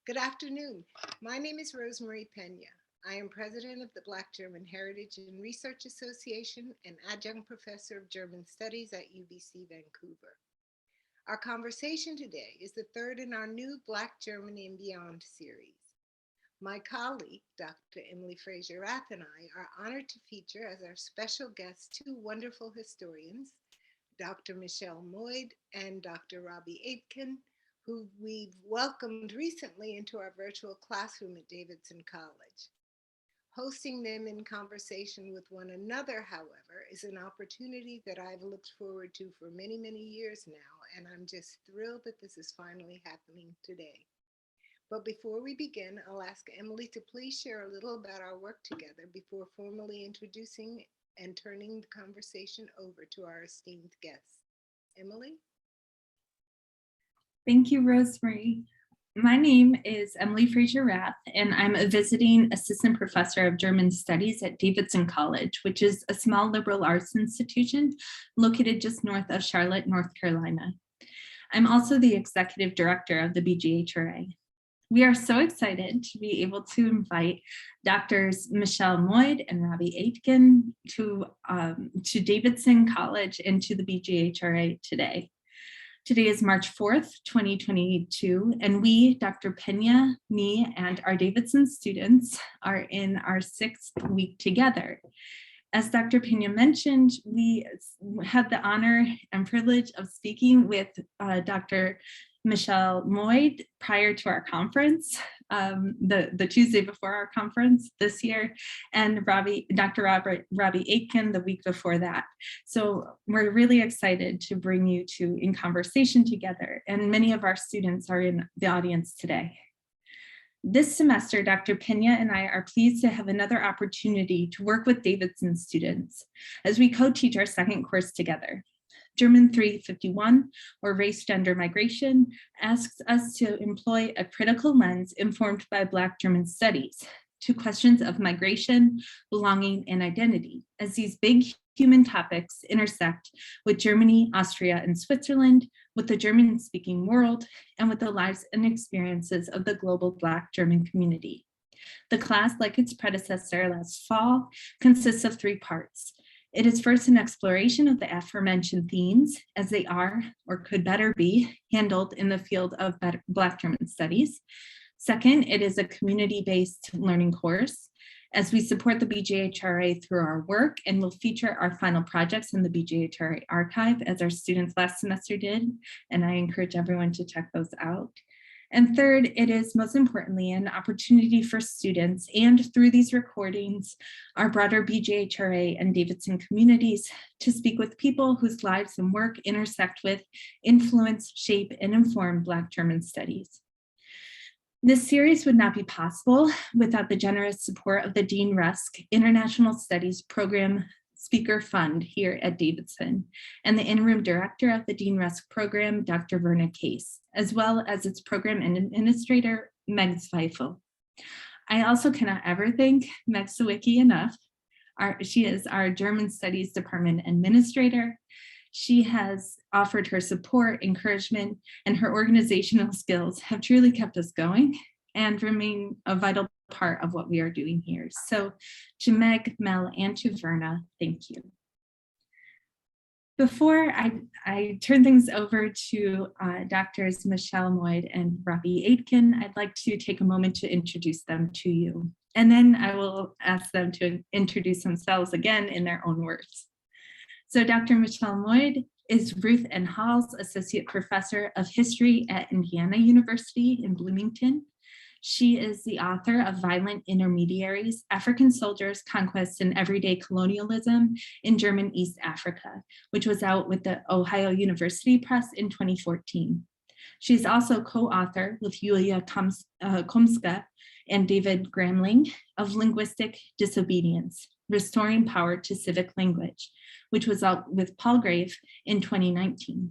Good afternoon. My name is Rosemary Pena. I am president of the Black German Heritage and Research Association and adjunct professor of German Studies at UBC Vancouver. Our conversation today is the third in our new Black Germany and Beyond series. My colleague, Dr. Emily Fraser-Rath, and I are honored to feature as our special guests two wonderful historians, Dr. Michelle Moyd and Dr. Robbie Aitken, who we've welcomed recently into our virtual classroom at Davidson College. Hosting them in conversation with one another, however, is an opportunity that I've looked forward to for many, many years now, and I'm just thrilled that this is finally happening today. But before we begin, I'll ask Emily to please share a little about our work together before formally introducing and turning the conversation over to our esteemed guests. Emily? Thank you, Rosemary. My name is Emily Fraser-Rath, and I'm a visiting assistant professor of German Studies at Davidson College, which is a small liberal arts institution located just north of Charlotte, North Carolina. I'm also the executive director of the BGHRA. We are so excited to be able to invite Drs. Michelle Moyd and Robbie Aitken to Davidson College and to the BGHRA today. Today is March 4th, 2022, and we, Dr. Pena, me, and our Davidson students are in our 6th week together. As Dr. Pena mentioned, we had the honor and privilege of speaking with Dr. Michelle Moyd prior to our conference, the Tuesday before our conference this year, and Dr. Robbie Aitken the week before that. So we're really excited to bring you two in conversation together, and many of our students are in the audience today. This semester, Dr. Pena and I are pleased to have another opportunity to work with Davidson students as we co-teach our second course together. German 351, or Race, Gender, Migration, asks us to employ a critical lens informed by Black German studies to questions of migration, belonging, and identity, as these big human topics intersect with Germany, Austria, and Switzerland, with the German-speaking world, and with the lives and experiences of the global Black German community. The class, like its predecessor last fall, consists of 3 parts. It is first an exploration of the aforementioned themes as they are, or could better be, handled in the field of Black German studies. Second, it is a community-based learning course as we support the BGHRA through our work and will feature our final projects in the BGHRA archive as our students last semester did, and I encourage everyone to check those out. And third, it is most importantly an opportunity for students and through these recordings, our broader BGHRA and Davidson communities to speak with people whose lives and work intersect with, influence, shape, and inform Black German studies. This series would not be possible without the generous support of the Dean Rusk International Studies Program Speaker Fund here at Davidson, and the interim director of the Dean Rusk program, Dr. Verna Case, as well as its program and administrator, Meg Zweifel. I also cannot ever thank Meg Sawicki enough. She is our German Studies Department administrator. She has offered her support, encouragement, and her organizational skills have truly kept us going and remain a vital part of what we are doing here. So to Meg, Mel, and to Verna, thank you. Before I turn things over to Drs. Michelle Moyd and Robbie Aitken, I'd like to take a moment to introduce them to you. And then I will ask them to introduce themselves again in their own words. So Dr. Michelle Moyd is Ruth N. Hall's Associate Professor of History at Indiana University in Bloomington. She is the author of Violent Intermediaries, African Soldiers, Conquest, and Everyday Colonialism in German East Africa, which was out with the Ohio University Press in 2014. She's also co-author with Julia Komska and David Gramling of Linguistic Disobedience, Restoring Power to Civic Language, which was out with Palgrave in 2019.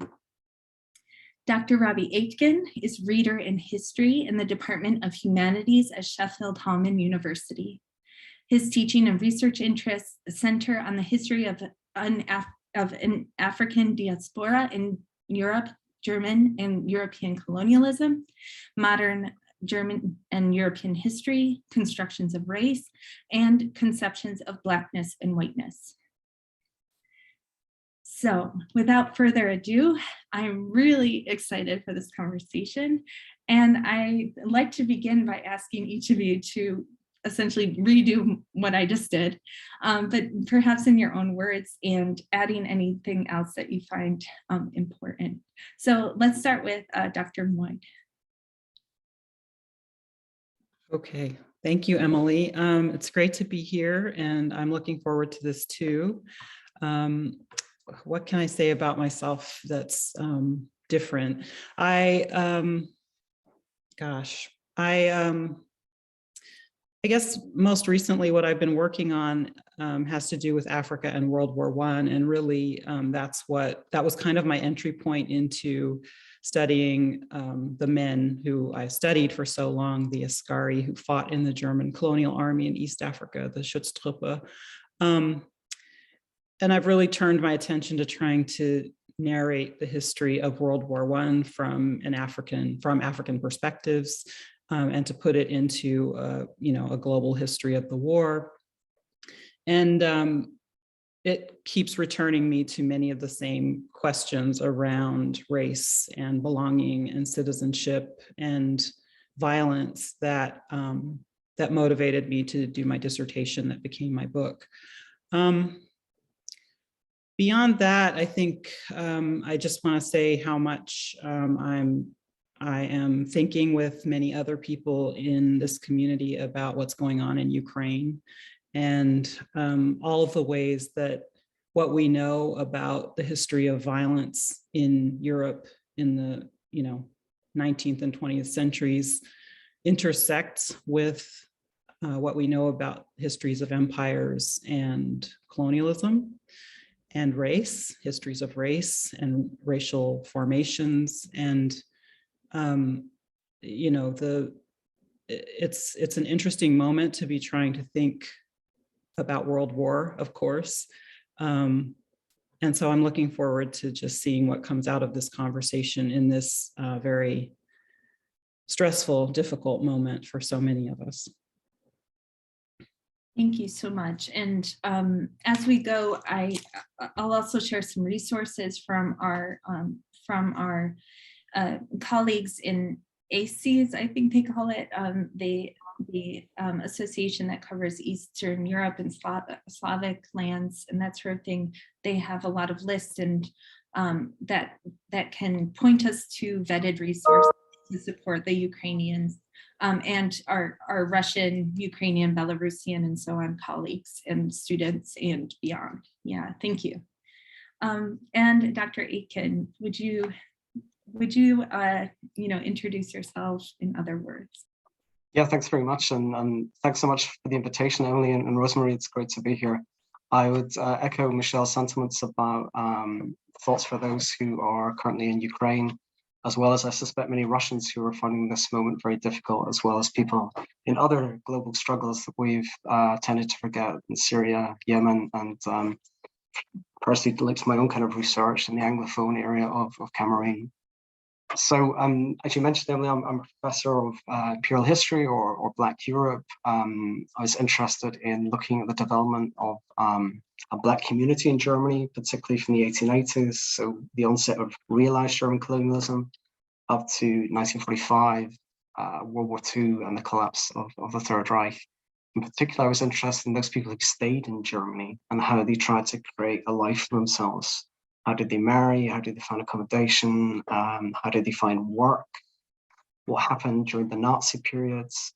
Dr. Robbie Aitken is Reader in History in the Department of Humanities at Sheffield Hallam University. His teaching and research interests center on the history of an African diaspora in Europe, German and European colonialism, modern German and European history, constructions of race, and conceptions of Blackness and whiteness. So without further ado, I'm really excited for this conversation. And I'd like to begin by asking each of you to essentially redo what I just did, but perhaps in your own words and adding anything else that you find important. So let's start with Dr. Moyd. Okay, thank you, Emily. It's great to be here, and I'm looking forward to this too. What can I say about myself that's different? I guess most recently what I've been working on has to do with Africa and World War I, and really that was kind of my entry point into studying the men who I studied for so long, the Askari who fought in the German colonial army in East Africa, the Schutztruppe. And I've really turned my attention to trying to narrate the history of World War I from African perspectives, and to put it into a global history of the war. And it keeps returning me to many of the same questions around race and belonging and citizenship and violence that motivated me to do my dissertation that became my book. Beyond that, I think I just want to say how much I am thinking with many other people in this community about what's going on in Ukraine, and all of the ways that what we know about the history of violence in Europe in the 19th and 20th centuries intersects with what we know about histories of empires and colonialism and race, histories of race and racial formations. And it's an interesting moment to be trying to think about World War, of course. And so I'm looking forward to just seeing what comes out of this conversation in this very stressful, difficult moment for so many of us. Thank you so much. And as we go, I'll also share some resources from our colleagues in ACES, I think they call it, the association that covers Eastern Europe and Slavic lands and that sort of thing. They have a lot of lists and that can point us to vetted resources to support the Ukrainians and our Russian, Ukrainian, Belarusian, and so on colleagues and students and beyond. Yeah, thank you. And Dr. Aitken, would you introduce yourself in other words? Yeah, thanks very much. And thanks so much for the invitation, Emily and Rosemary. It's great to be here. I would echo Michelle's sentiments about thoughts for those who are currently in Ukraine, as well as I suspect many Russians who are finding this moment very difficult, as well as people in other global struggles that we've tended to forget in Syria, Yemen, and personally linked to my own kind of research in the Anglophone area of Cameroon. So as you mentioned, Emily, I'm a professor of imperial history or Black Europe. I was interested in looking at the development of a Black community in Germany, particularly from the 1880s. So the onset of realized German colonialism up to 1945, World War II, and the collapse of the Third Reich. In particular, I was interested in those people who stayed in Germany and how they tried to create a life for themselves. How did they marry? How did they find accommodation? How did they find work? What happened during the Nazi periods?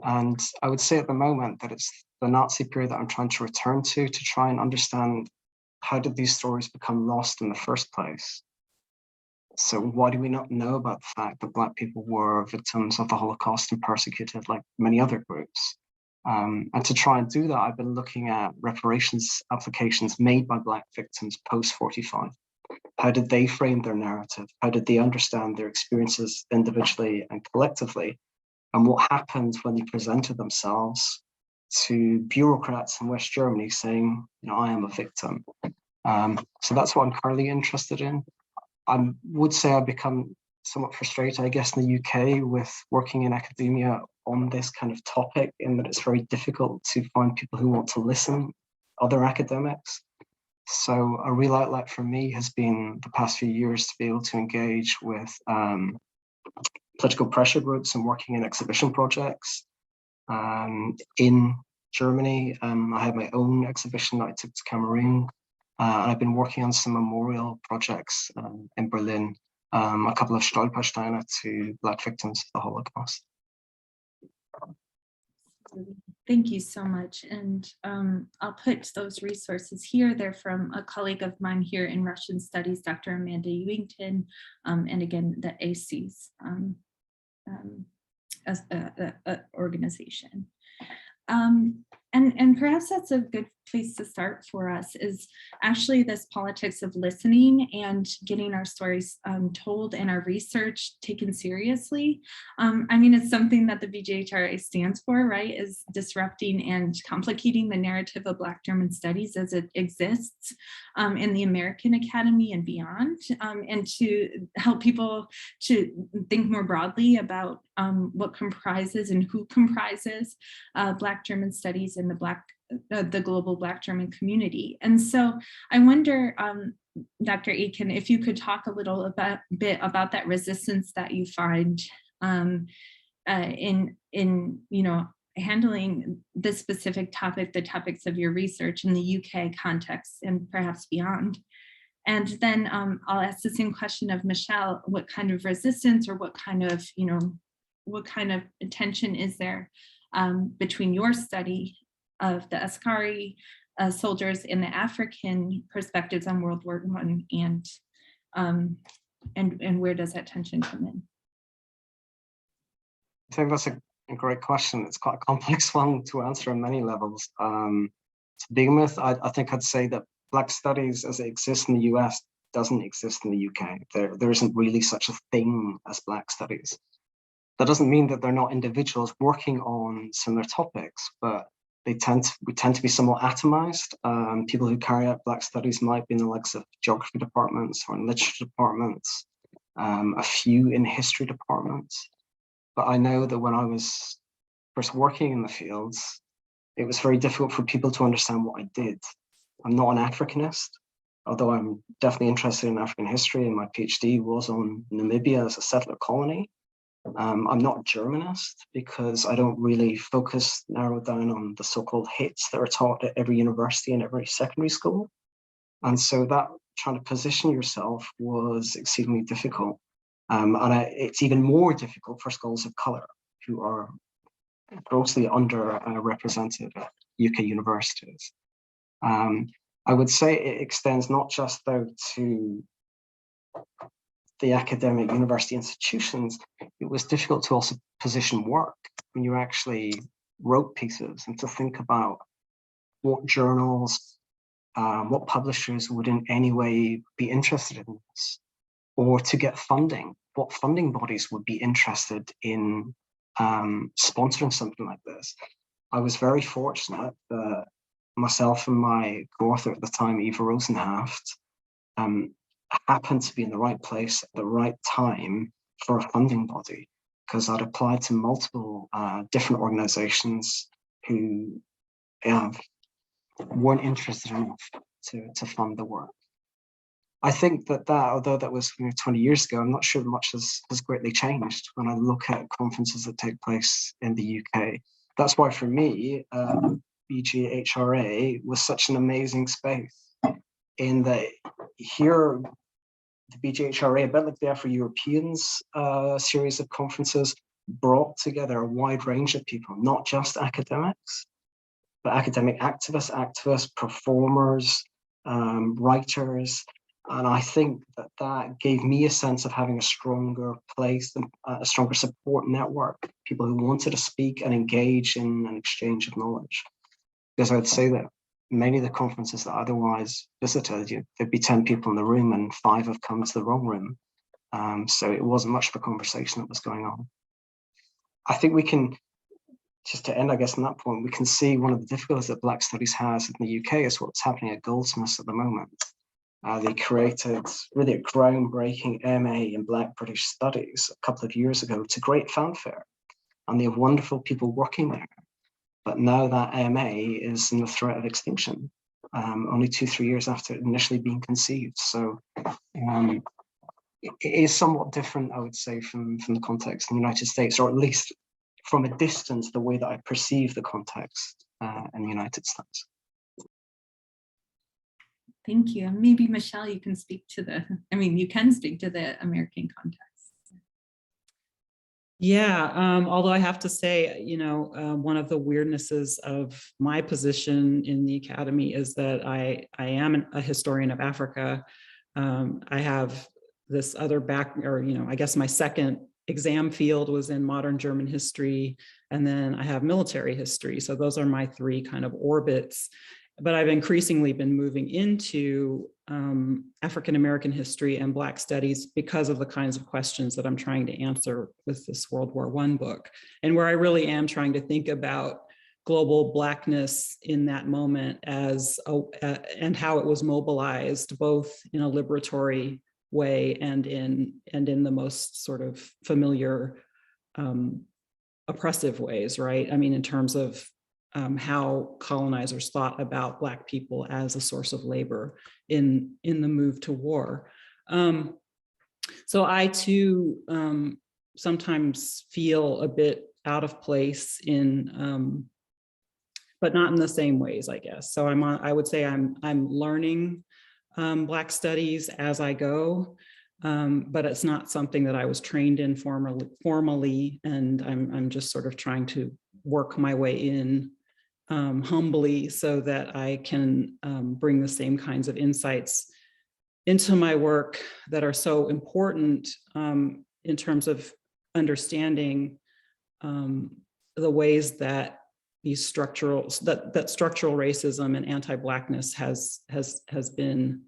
And I would say at the moment that it's the Nazi period that I'm trying to return to try and understand how did these stories become lost in the first place? So why do we not know about the fact that Black people were victims of the Holocaust and persecuted like many other groups? And to try and do that, I've been looking at reparations applications made by Black victims post-45. How did they frame their narrative? How did they understand their experiences individually and collectively? And what happened when they presented themselves to bureaucrats in West Germany saying, I am a victim. So that's what I'm currently interested in. I would say I've become somewhat frustrated, I guess, in the UK with working in academia on this kind of topic, in that it's very difficult to find people who want to listen, other academics. So a real outlet for me has been the past few years to be able to engage with political pressure groups and working in exhibition projects in Germany. I had my own exhibition that I took to Cameroon. And I've been working on some memorial projects in Berlin, a couple of Stolpersteine to Black victims of the Holocaust. Thank you so much. And I'll put those resources here. They're from a colleague of mine here in Russian Studies, Dr. Amanda Ewington, and again, the ACES organization. And perhaps that's a good place to start for us, is actually this politics of listening and getting our stories told and our research taken seriously. I mean, it's something that the BJHRA stands for, right? Is disrupting and complicating the narrative of Black German studies as it exists in the American Academy and beyond, and to help people to think more broadly about what comprises and who comprises Black German studies in the global Black German community. And so I wonder, Dr. Aitken, if you could talk a little bit about that resistance that you find in handling this specific topic, the topics of your research in the UK context and perhaps beyond. And then I'll ask the same question of Michelle: what kind of resistance, or what kind of tension is there between your study of the Askari soldiers and the African perspectives on World War I, and where does that tension come in? I think that's a great question. It's quite a complex one to answer on many levels. To begin with, I think I'd say that Black studies as it exists in the US doesn't exist in the UK. There isn't really such a thing as Black studies. That doesn't mean that they're not individuals working on similar topics, but we tend to be somewhat atomized. People who carry out Black studies might be in the likes of geography departments or in literature departments, a few in history departments. But I know that when I was first working in the fields, it was very difficult for people to understand what I did. I'm not an Africanist, although I'm definitely interested in African history, and my PhD was on Namibia as a settler colony. I'm not a Germanist because I don't really narrow down on the so-called hits that are taught at every university and every secondary school. And so that trying to position yourself was exceedingly difficult. It's even more difficult for scholars of color who are grossly underrepresented at UK universities. I would say it extends not just though to the academic university institutions. It was difficult to also position work when you actually wrote pieces, and to think about what journals, what publishers would in any way be interested in this, or to get funding, what funding bodies would be interested in sponsoring something like this. I was very fortunate that myself and my co-author at the time, Eva Rosenhaft, happened to be in the right place at the right time for a funding body, because I'd applied to multiple different organizations who weren't interested enough to fund the work. I think that although that was 20 years ago, I'm not sure much has greatly changed when I look at conferences that take place in the UK. That's why for me, BJHRA was such an amazing space, in that here, the BJHRA, a bit like the Afro-Europeans series of conferences, brought together a wide range of people, not just academics, but academic activists, performers, writers. And I think that gave me a sense of having a stronger place, a stronger support network, people who wanted to speak and engage in an exchange of knowledge. Because I would say that many of the conferences that I otherwise visited, there'd be 10 people in the room and 5 have come to the wrong room. So it wasn't much of a conversation that was going on. I think we can, just to end, I guess, on that point, we can see one of the difficulties that Black Studies has in the UK is what's happening at Goldsmiths at the moment. They created really a groundbreaking MA in Black British Studies a couple of years ago to great fanfare. And they have wonderful people working there. But now that MA is in the threat of extinction, only 2-3 years after it initially being conceived. So it is somewhat different, I would say, from the context in the United States, or at least from a distance, the way that I perceive the context in the United States. Thank you. Maybe Michelle, you can speak to you can speak to the American context. Yeah, although I have to say, one of the weirdnesses of my position in the academy is that I am a historian of Africa. I have this other I guess my second exam field was in modern German history, and then I have military history. So those are my three kind of orbits. But I've increasingly been moving into African-American history and Black studies because of the kinds of questions that I'm trying to answer with this World War I book, and where I really am trying to think about global Blackness in that moment and how it was mobilized both in a liberatory way and in the most sort of familiar oppressive ways, right? I mean, in terms of how colonizers thought about Black people as a source of labor in the move to war. So I too sometimes feel a bit out of place but not in the same ways, I guess. So I would say I'm learning Black studies as I go, but it's not something that I was trained in formally, and I'm just sort of trying to work my way in humbly so that I can bring the same kinds of insights into my work that are so important in terms of understanding the ways that these structural racism and anti-Blackness has been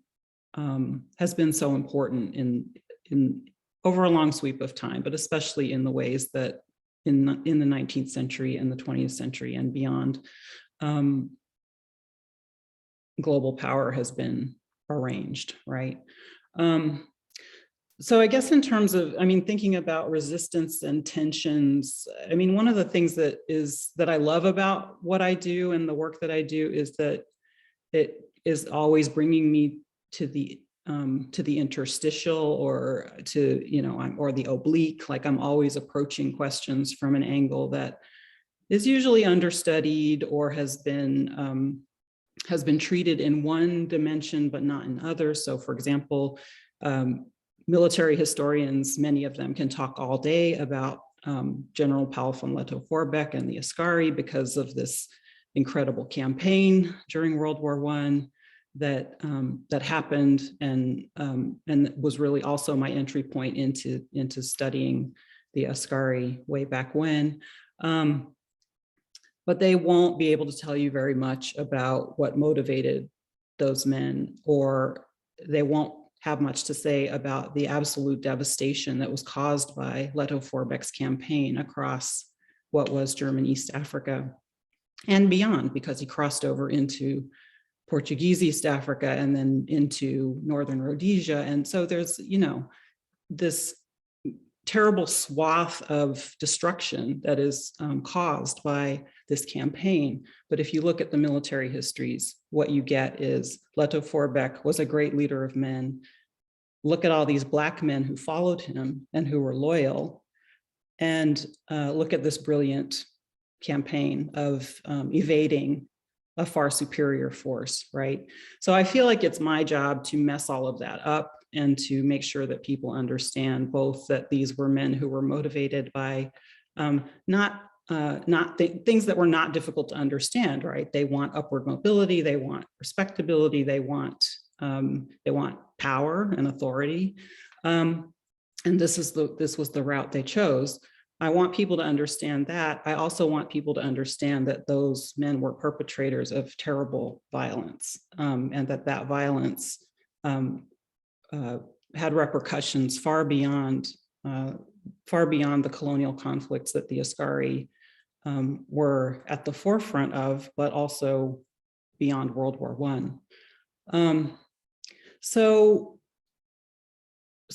so important in over a long sweep of time, but especially in the ways that in the 19th century and the 20th century and beyond, global power has been arranged, right? So I guess in terms of, thinking about resistance and tensions, one of the things that I love about what I do and the work that I do is that it is always bringing me to the interstitial or or the oblique. Like I'm always approaching questions from an angle that is usually understudied or has been treated in one dimension but not in others. So for example, military historians, many of them can talk all day about General Paul von Lettow-Vorbeck and the Askari because of this incredible campaign during World War I that happened and was really also my entry point into studying the Askari way back when. But they won't be able to tell you very much about what motivated those men, or they won't have much to say about the absolute devastation that was caused by Lettow-Vorbeck's campaign across what was German East Africa and beyond, because he crossed over into Portuguese East Africa and then into Northern Rhodesia. And so there's, this terrible swath of destruction that is caused by this campaign. But if you look at the military histories, what you get is Lettow-Vorbeck was a great leader of men. Look at all these Black men who followed him and who were loyal, and look at this brilliant campaign of evading a far superior force, right? So I feel like it's my job to mess all of that up and to make sure that people understand both that these were men who were motivated by not things that were not difficult to understand, right? They want upward mobility, they want respectability, they want power and authority, and this was the route they chose. I want people to understand that. I also want people to understand that those men were perpetrators of terrible violence, and that violence had repercussions far beyond the colonial conflicts that the Askari were at the forefront of, but also beyond World War I.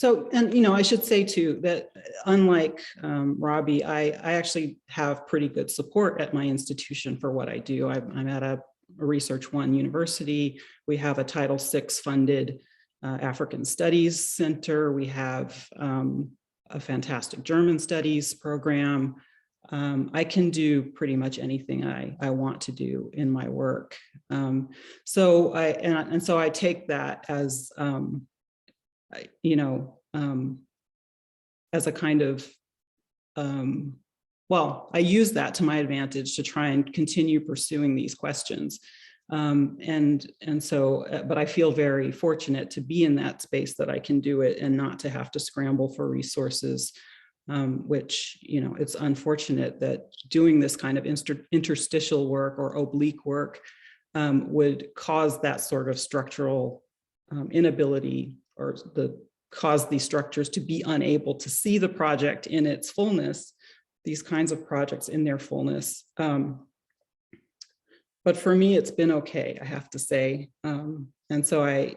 And I should say too that unlike Robbie, I actually have pretty good support at my institution for what I do. I'm at a Research One university. We have a Title VI funded African Studies Center. We have a fantastic German Studies program. I can do pretty much anything I want to do in my work. So I take that as as a kind of, I use that to my advantage to try and continue pursuing these questions. But I feel very fortunate to be in that space that I can do it and not to have to scramble for resources, which, it's unfortunate that doing this kind of interstitial work or oblique work would cause that sort of structural inability, or cause these structures to be unable to see the project in its fullness, these kinds of projects in their fullness. But for me, it's been okay, I have to say. And so I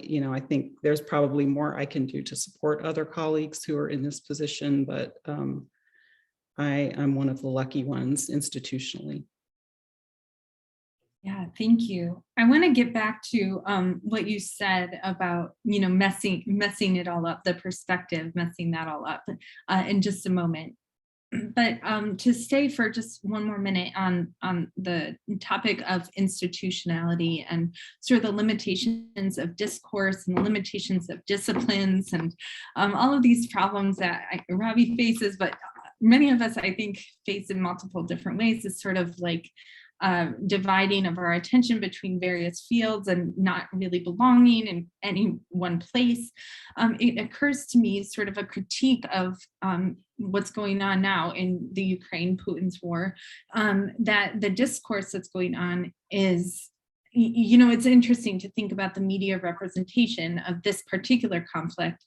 think there's probably more I can do to support other colleagues who are in this position, but I'm one of the lucky ones institutionally. Yeah, thank you. I want to get back to what you said about, messing it all up, the perspective, messing that all up in just a moment. But to stay for just one more minute on the topic of institutionality and sort of the limitations of discourse and the limitations of disciplines and all of these problems that Robbie faces, but many of us, I think, face in multiple different ways, is sort of like dividing of our attention between various fields and not really belonging in any one place. It occurs to me sort of a critique of what's going on now in the Ukraine, Putin's war, that the discourse that's going on is, it's interesting to think about the media representation of this particular conflict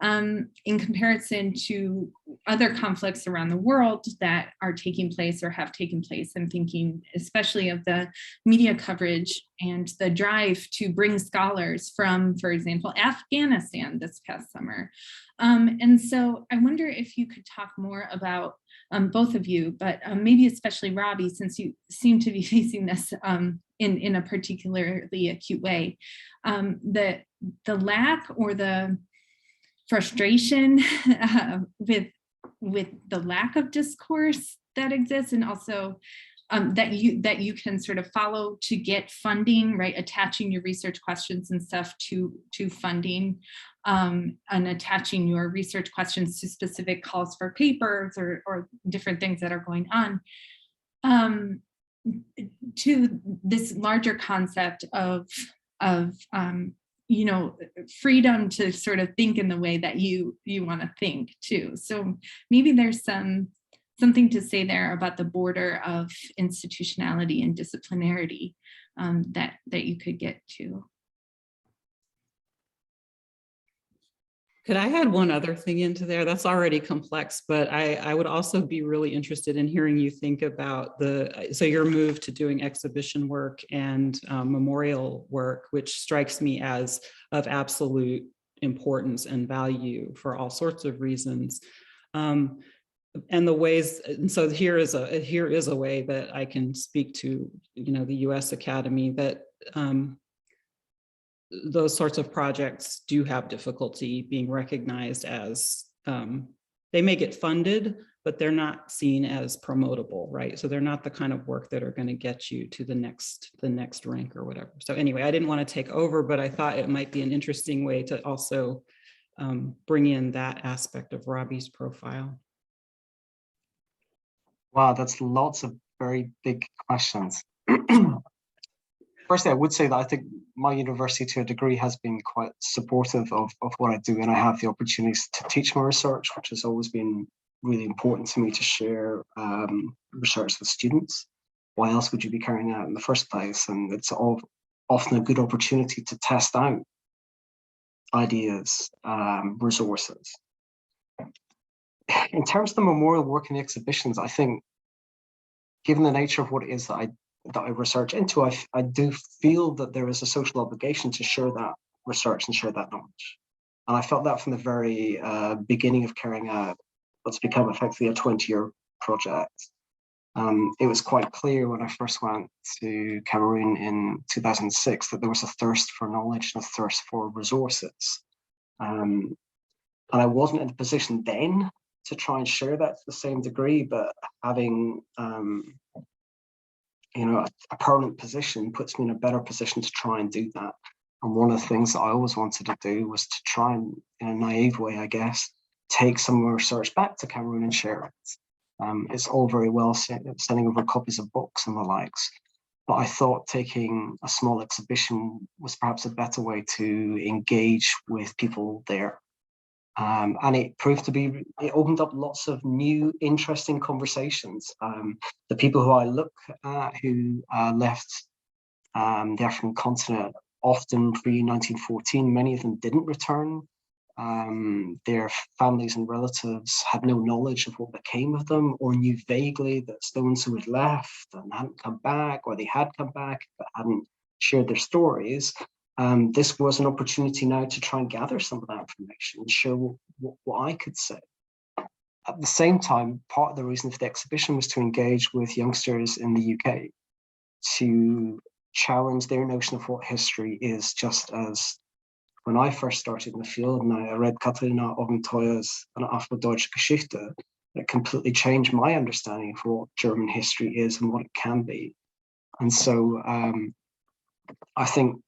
in comparison to other conflicts around the world that are taking place or have taken place. I'm thinking especially of the media coverage and the drive to bring scholars from, for example, Afghanistan this past summer. And so I wonder if you could talk more about both of you, but maybe especially Robbie, since you seem to be facing this in a particularly acute way, the lack or the frustration with the lack of discourse that exists, and also that you can sort of follow to get funding, right? Attaching your research questions and stuff to funding, and attaching your research questions to specific calls for papers or different things that are going on, to this larger concept of freedom to sort of think in the way that you want to think too. So maybe there's something to say there about the border of institutionality and disciplinarity that you could get to. Could I add one other thing into there? That's already complex, but I would also be really interested in hearing you think about so your move to doing exhibition work and memorial work, which strikes me as of absolute importance and value for all sorts of reasons. And the ways, and so here is a way that I can speak to, the US Academy, that those sorts of projects do have difficulty being recognized as, they may get funded, but they're not seen as promotable, right? So they're not the kind of work that are going to get you to the next rank or whatever. So anyway, I didn't want to take over, but I thought it might be an interesting way to also bring in that aspect of Robbie's profile. Wow, that's lots of very big questions. Firstly, I would say that I think my university to a degree has been quite supportive of what I do, and I have the opportunities to teach my research, which has always been really important to me, to share research with students. Why else would you be carrying out in the first place? And it's often a good opportunity to test out ideas, resources. In terms of the memorial work and the exhibitions, I think, given the nature of what it is that I research into, I do feel that there is a social obligation to share that research and share that knowledge. And I felt that from the very beginning of carrying out what's become effectively a 20-year project. It was quite clear when I first went to Cameroon in 2006 that there was a thirst for knowledge and a thirst for resources. And I wasn't in a position then to try and share that to the same degree, but having a permanent position puts me in a better position to try and do that. And one of the things that I always wanted to do was to try and, in a naive way, I guess, take some research back to Cameroon and share it. It's all very well sending over copies of books and the likes, but I thought taking a small exhibition was perhaps a better way to engage with people there. And it proved to be, it opened up lots of new, interesting conversations. The people who I look at who left the African continent often pre-1914, many of them didn't return. Their families and relatives had no knowledge of what became of them, or knew vaguely that those who had left and hadn't come back, or they had come back but hadn't shared their stories. This was an opportunity now to try and gather some of that information and share what I could say. At the same time, part of the reason for the exhibition was to engage with youngsters in the UK, to challenge their notion of what history is, just as when I first started in the field and I read Katharina Augenteuer's Eine afro-deutsche Geschichte, it completely changed my understanding of what German history is and what it can be. And so I think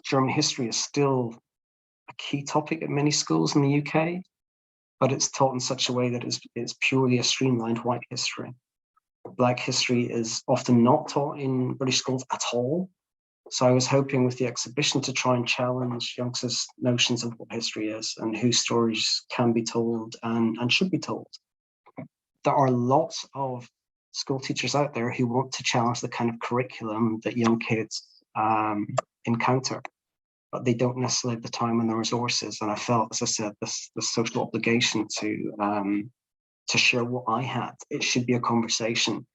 German history is still a key topic at many schools in the UK, but it's taught in such a way that it's purely a streamlined white history. Black history is often not taught in British schools at all. So I was hoping with the exhibition to try and challenge youngsters' notions of what history is and whose stories can be told and should be told. There are lots of school teachers out there who want to challenge the kind of curriculum that young kids encounter, but they don't necessarily have the time and the resources. And I felt, as I said, this social obligation to share what I had. It should be a conversation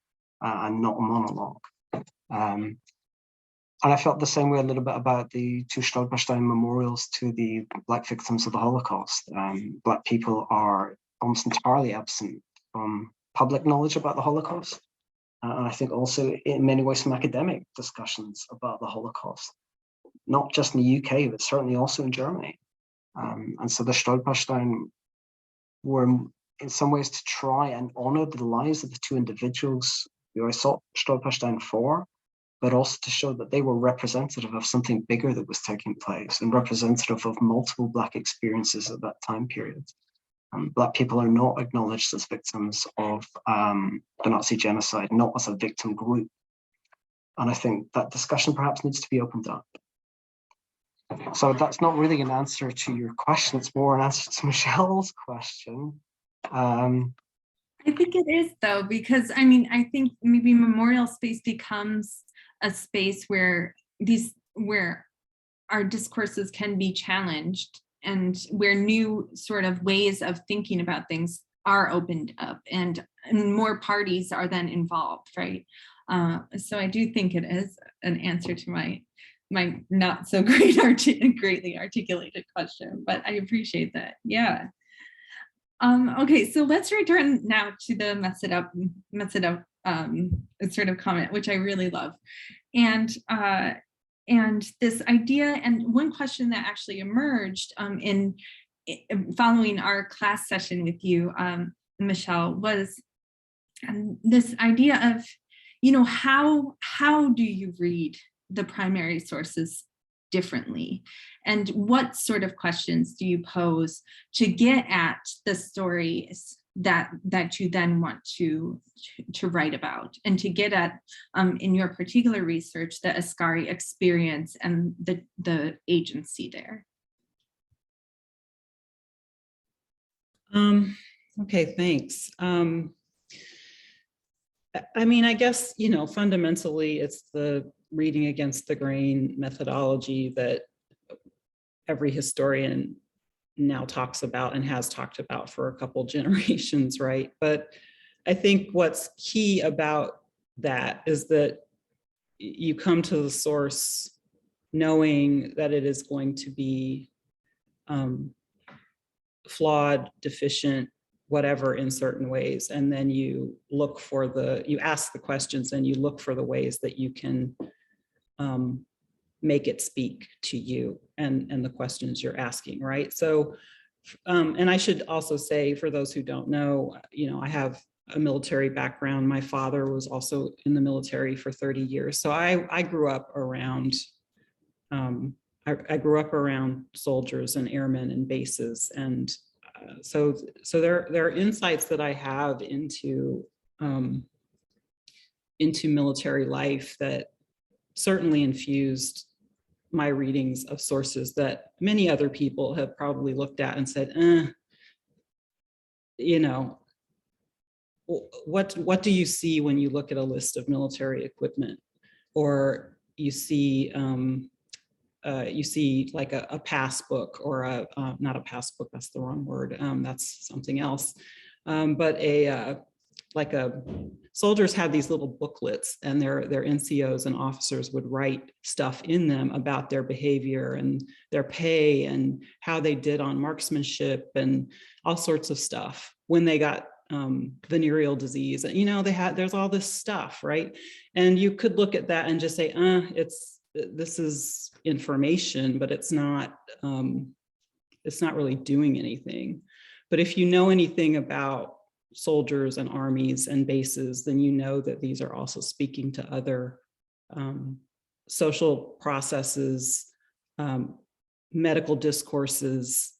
and not a monologue. And I felt the same way a little bit about the two Stolperstein memorials to the Black victims of the Holocaust. Black people are almost entirely absent from public knowledge about the Holocaust. And I think also in many ways from academic discussions about the Holocaust, not just in the UK, but certainly also in Germany. And so the Stolperstein were in some ways to try and honor the lives of the two individuals who I sought Stolperstein for, but also to show that they were representative of something bigger that was taking place and representative of multiple Black experiences at that time period. Black people are not acknowledged as victims of the Nazi genocide, not as a victim group. And I think that discussion perhaps needs to be opened up. So that's not really an answer to your question, it's more an answer to Michelle's question. I think it is though, because I mean, I think maybe memorial space becomes a space where our discourses can be challenged and where new sort of ways of thinking about things are opened up and more parties are then involved, right? So I do think it is an answer to my not so greatly articulated question, but I appreciate that. Yeah. Okay, so let's return now to the mess it up sort of comment, which I really love. And this idea, and one question that actually emerged in following our class session with you, Michelle, was this idea of, you know, how do you read the primary sources differently, and what sort of questions do you pose to get at the stories that you then want to write about, and to get at in your particular research the Askari experience and the agency there? Okay, thanks. I mean, I guess, you know, fundamentally it's the reading against the grain methodology that every historian now talks about and has talked about for a couple generations, right? But I think what's key about that is that you come to the source knowing that it is going to be flawed, deficient, whatever in certain ways. And then you look for you ask the questions and you look for the ways that you can make it speak to you and the questions you're asking, right? So, and I should also say, for those who don't know, I have a military background. My father was also in the military for 30 years. So I grew up around, I grew up around soldiers and airmen and bases. And so there are insights that I have into military life that certainly infused my readings of sources that many other people have probably looked at and said, what do you see when you look at a list of military equipment, or you see like a pass book, or not a pass book, that's the wrong word, that's something else, but soldiers had these little booklets, and their NCOs and officers would write stuff in them about their behavior and their pay and how they did on marksmanship and all sorts of stuff when they got venereal disease. There's all this stuff, right? And you could look at that and just say, this is information, but it's not really doing anything. But if you know anything about soldiers and armies and bases, then you know that these are also speaking to other social processes, medical discourses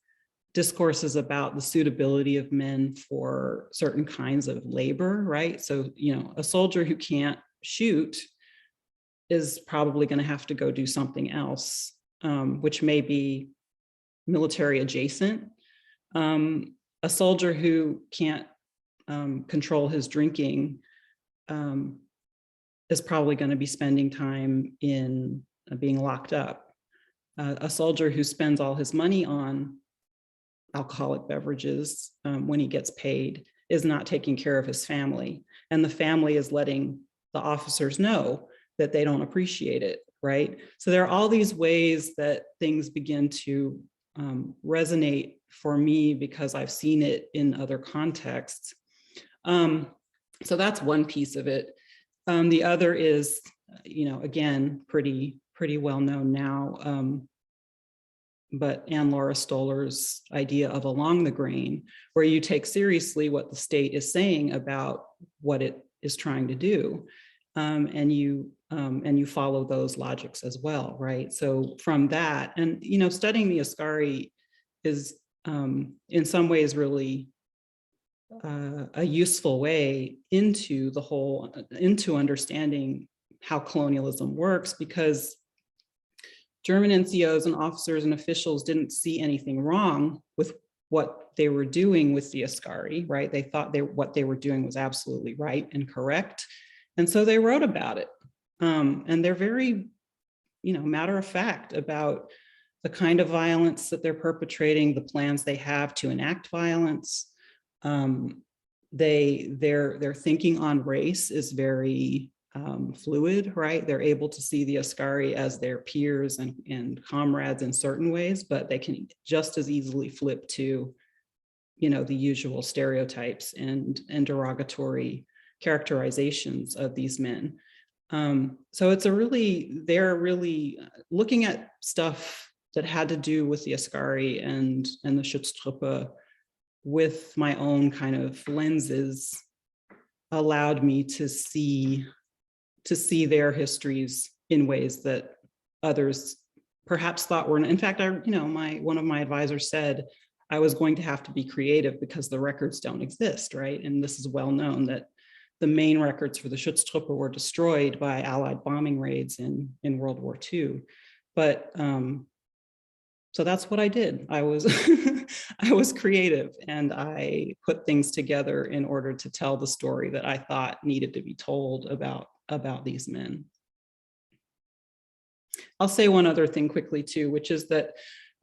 about the suitability of men for certain kinds of labor, right? So, a soldier who can't shoot is probably going to have to go do something else, which may be military adjacent. A soldier who can't control his drinking is probably going to be spending time in being locked up. A soldier who spends all his money on alcoholic beverages when he gets paid is not taking care of his family, and the family is letting the officers know that they don't appreciate it, right? So there are all these ways that things begin to resonate for me because I've seen it in other contexts. So that's one piece of it. The other is, again, pretty well known now, but Anne Laura Stoller's idea of along the grain, where you take seriously what the state is saying about what it is trying to do, and you follow those logics as well, right? So from that, and studying the Ascari is in some ways really a useful way into understanding how colonialism works, because German NCOs and officers and officials didn't see anything wrong with what they were doing with the Ascari, right? They thought what they were doing was absolutely right and correct. And so they wrote about it. And they're very, matter of fact about the kind of violence that they're perpetrating, the plans they have to enact violence. Their thinking on race is very fluid, right? They're able to see the Ascari as their peers and comrades in certain ways, but they can just as easily flip to, the usual stereotypes and derogatory characterizations of these men. So they're really looking at stuff that had to do with the Ascari and the Schutztruppe with my own kind of lenses, allowed me to see their histories in ways that others perhaps thought were. In fact, one of my advisors said I was going to have to be creative because the records don't exist, right? And this is well known that the main records for the Schutztruppe were destroyed by Allied bombing raids in World War II. But so that's what I did. I was I was creative, and I put things together in order to tell the story that I thought needed to be told about these men. I'll say one other thing quickly too, which is that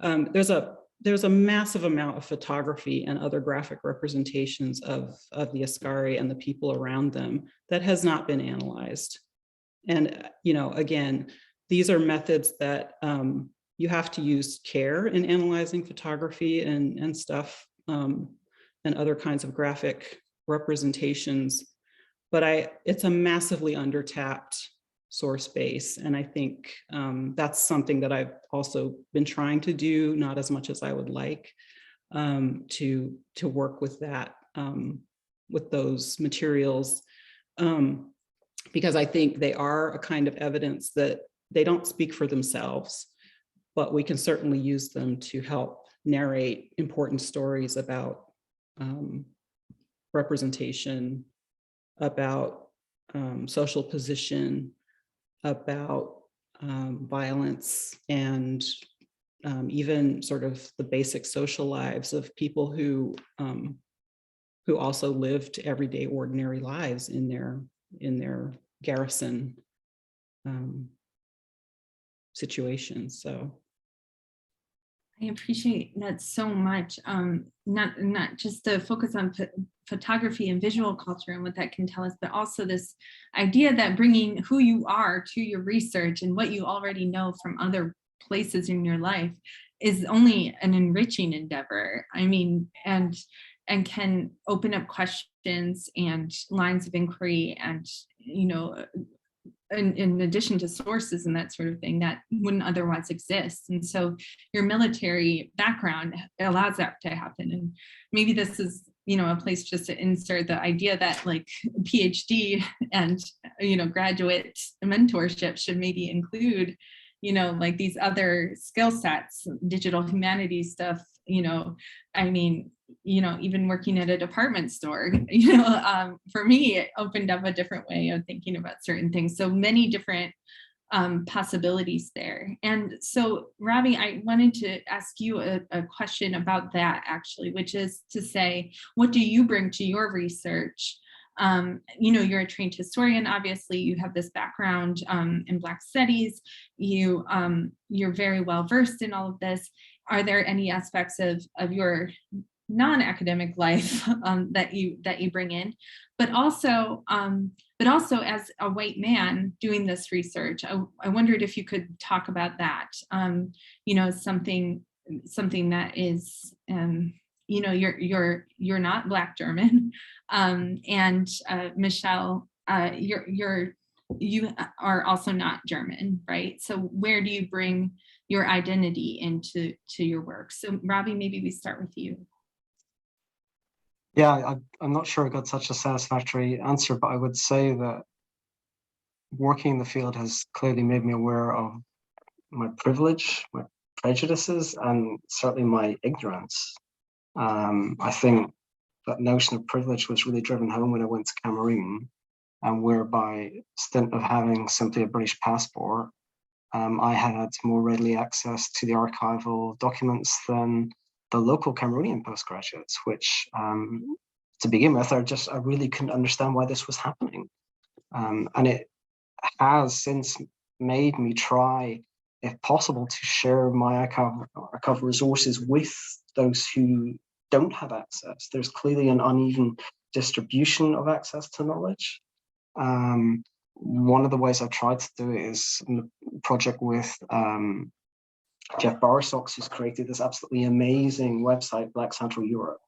there's a massive amount of photography and other graphic representations of the Ascari and the people around them that has not been analyzed. And again, these are methods that you have to use care in analyzing photography and stuff, and other kinds of graphic representations. But it's a massively undertapped source base. And I think that's something that I've also been trying to do, not as much as I would like, to work with that, with those materials, because I think they are a kind of evidence that they don't speak for themselves, but we can certainly use them to help narrate important stories about representation, about social position, about violence, and even sort of the basic social lives of people who also lived everyday ordinary lives in their garrison situations. So I appreciate that so much. Not just to focus on photography and visual culture and what that can tell us, but also this idea that bringing who you are to your research and what you already know from other places in your life is only an enriching endeavor. I mean, and can open up questions and lines of inquiry, and in addition to sources and that sort of thing that wouldn't otherwise exist. And so your military background allows that to happen. And maybe this is, a place just to insert the idea that like PhD and, graduate mentorship should maybe include, like these other skill sets, digital humanities stuff, I mean, even working at a department store, for me, it opened up a different way of thinking about certain things. So many different possibilities there. And so, Robbie, I wanted to ask you a question about that, actually, which is to say, what do you bring to your research? You're a trained historian. Obviously, you have this background in Black studies. You're very well versed in all of this. Are there any aspects of your non-academic life that you bring in, but also as a white man doing this research, I wondered if you could talk about that. Something that is, you're not Black German, and Michelle, you are also not German, right? So where do you bring your identity into your work? So Robbie, maybe we start with you. Yeah, I'm not sure I got such a satisfactory answer, but I would say that working in the field has clearly made me aware of my privilege, my prejudices, and certainly my ignorance. I think that notion of privilege was really driven home when I went to Cameroon, and whereby stint of having simply a British passport, I had more readily access to the archival documents than the local Cameroonian postgraduates, which to begin with, I really couldn't understand why this was happening. And it has since made me try, if possible, to share my archival resources with those who don't have access. There's clearly an uneven distribution of access to knowledge. One of the ways I've tried to do it is in the project with Jeff Bowersox, who's created this absolutely amazing website, Black Central Europe,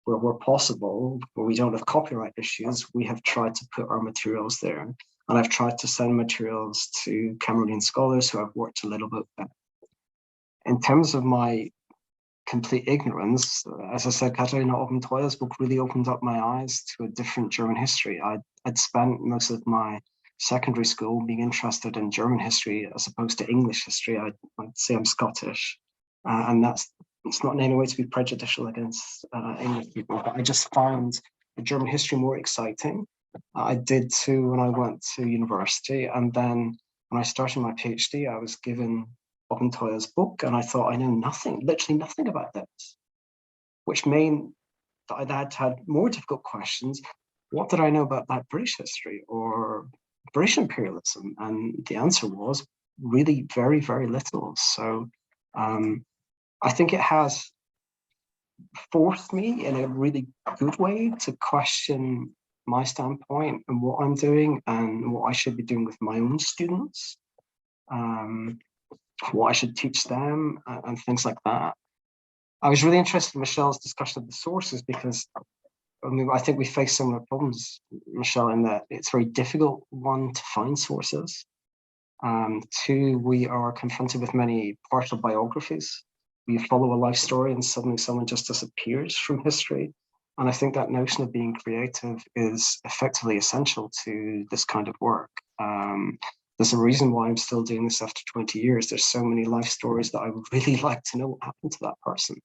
where possible, where we don't have copyright issues, we have tried to put our materials there. And I've tried to send materials to Cameroonian scholars who I've worked a little bit with. In terms of my complete ignorance, as I said, Katharina Obentoyer's book really opened up my eyes to a different German history. I'd spent most of my secondary school being interested in German history as opposed to English history. I'd say I'm Scottish, and it's not in any way to be prejudicial against English people, but I just found the German history more exciting. I did too when I went to university, and then when I started my PhD, I was given Obentoyer's book, and I thought I know nothing, literally nothing about this, which meant that I had more difficult questions. What did I know about Black British history or British imperialism? And the answer was really very, very little. So I think it has forced me in a really good way to question my standpoint and what I'm doing and what I should be doing with my own students. what I should teach them, and things like that. I was really interested in Michelle's discussion of the sources because I mean, I think we face similar problems, Michelle, in that it's very difficult, one, to find sources. Two, we are confronted with many partial biographies. You follow a life story and suddenly someone just disappears from history. And I think that notion of being creative is effectively essential to this kind of work. There's a reason why I'm still doing this after 20 years. There's so many life stories that I would really like to know what happened to that person.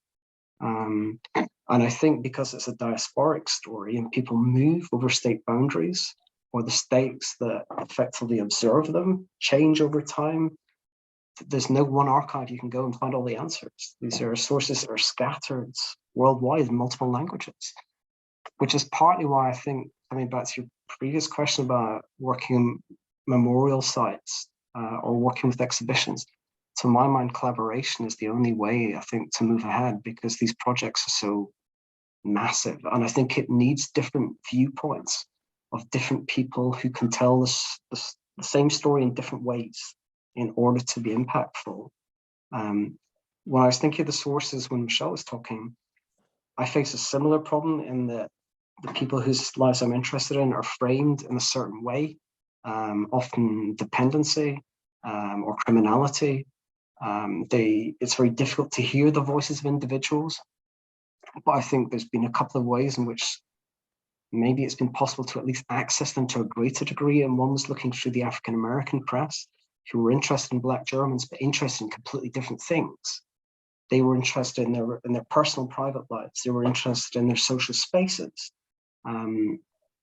And I think because it's a diasporic story and people move over state boundaries, or the states that effectively observe them change over time, there's no one archive you can go and find all the answers. These are sources that are scattered worldwide in multiple languages, which is partly why I think, coming back to your previous question about working in memorial sites or working with exhibitions, to my mind, collaboration is the only way, I think, to move ahead, because these projects are so massive. And I think it needs different viewpoints of different people who can tell the same story in different ways in order to be impactful. When I was thinking of the sources when Michelle was talking, I face a similar problem in that the people whose lives I'm interested in are framed in a certain way, often dependency or criminality. It's very difficult to hear the voices of individuals, but I think there's been a couple of ways in which maybe it's been possible to at least access them to a greater degree. And one was looking through the African American press, who were interested in Black Germans, but interested in completely different things. They were interested in their personal private lives. They were interested in their social spaces.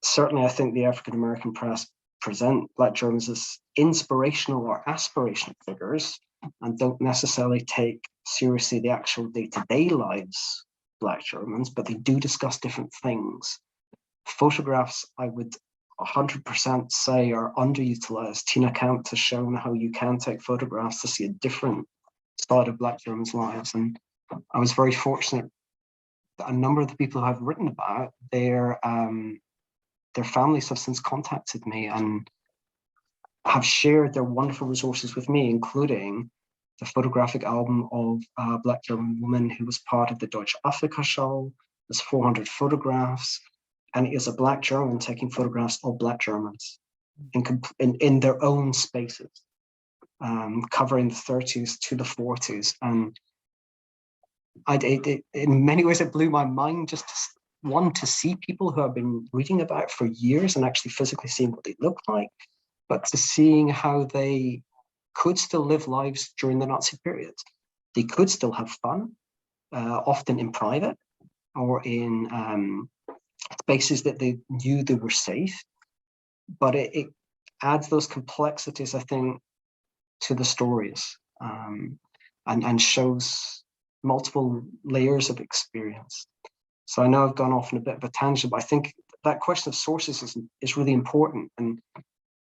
Certainly, I think the African American press present Black Germans as inspirational or aspirational figures and don't necessarily take seriously the actual day-to-day lives of Black Germans, but they do discuss different things. Photographs, I would 100% say, are underutilized. Tina Camp has shown how you can take photographs to see a different side of Black Germans' lives. And I was very fortunate that a number of the people who I've written about, their families have since contacted me and have shared their wonderful resources with me, including the photographic album of a Black German woman who was part of the Deutsche Afrika Show. There's 400 photographs, and it is a Black German taking photographs of Black Germans in their own spaces, covering the 30s to the 40s. And in many ways, it blew my mind just to see people who I've been reading about for years and actually physically seeing what they look like, but to seeing how they could still live lives during the Nazi period. They could still have fun, often in private or in spaces that they knew they were safe, but it adds those complexities, I think, to the stories, and shows multiple layers of experience. So I know I've gone off on a bit of a tangent, but I think that question of sources is really important. And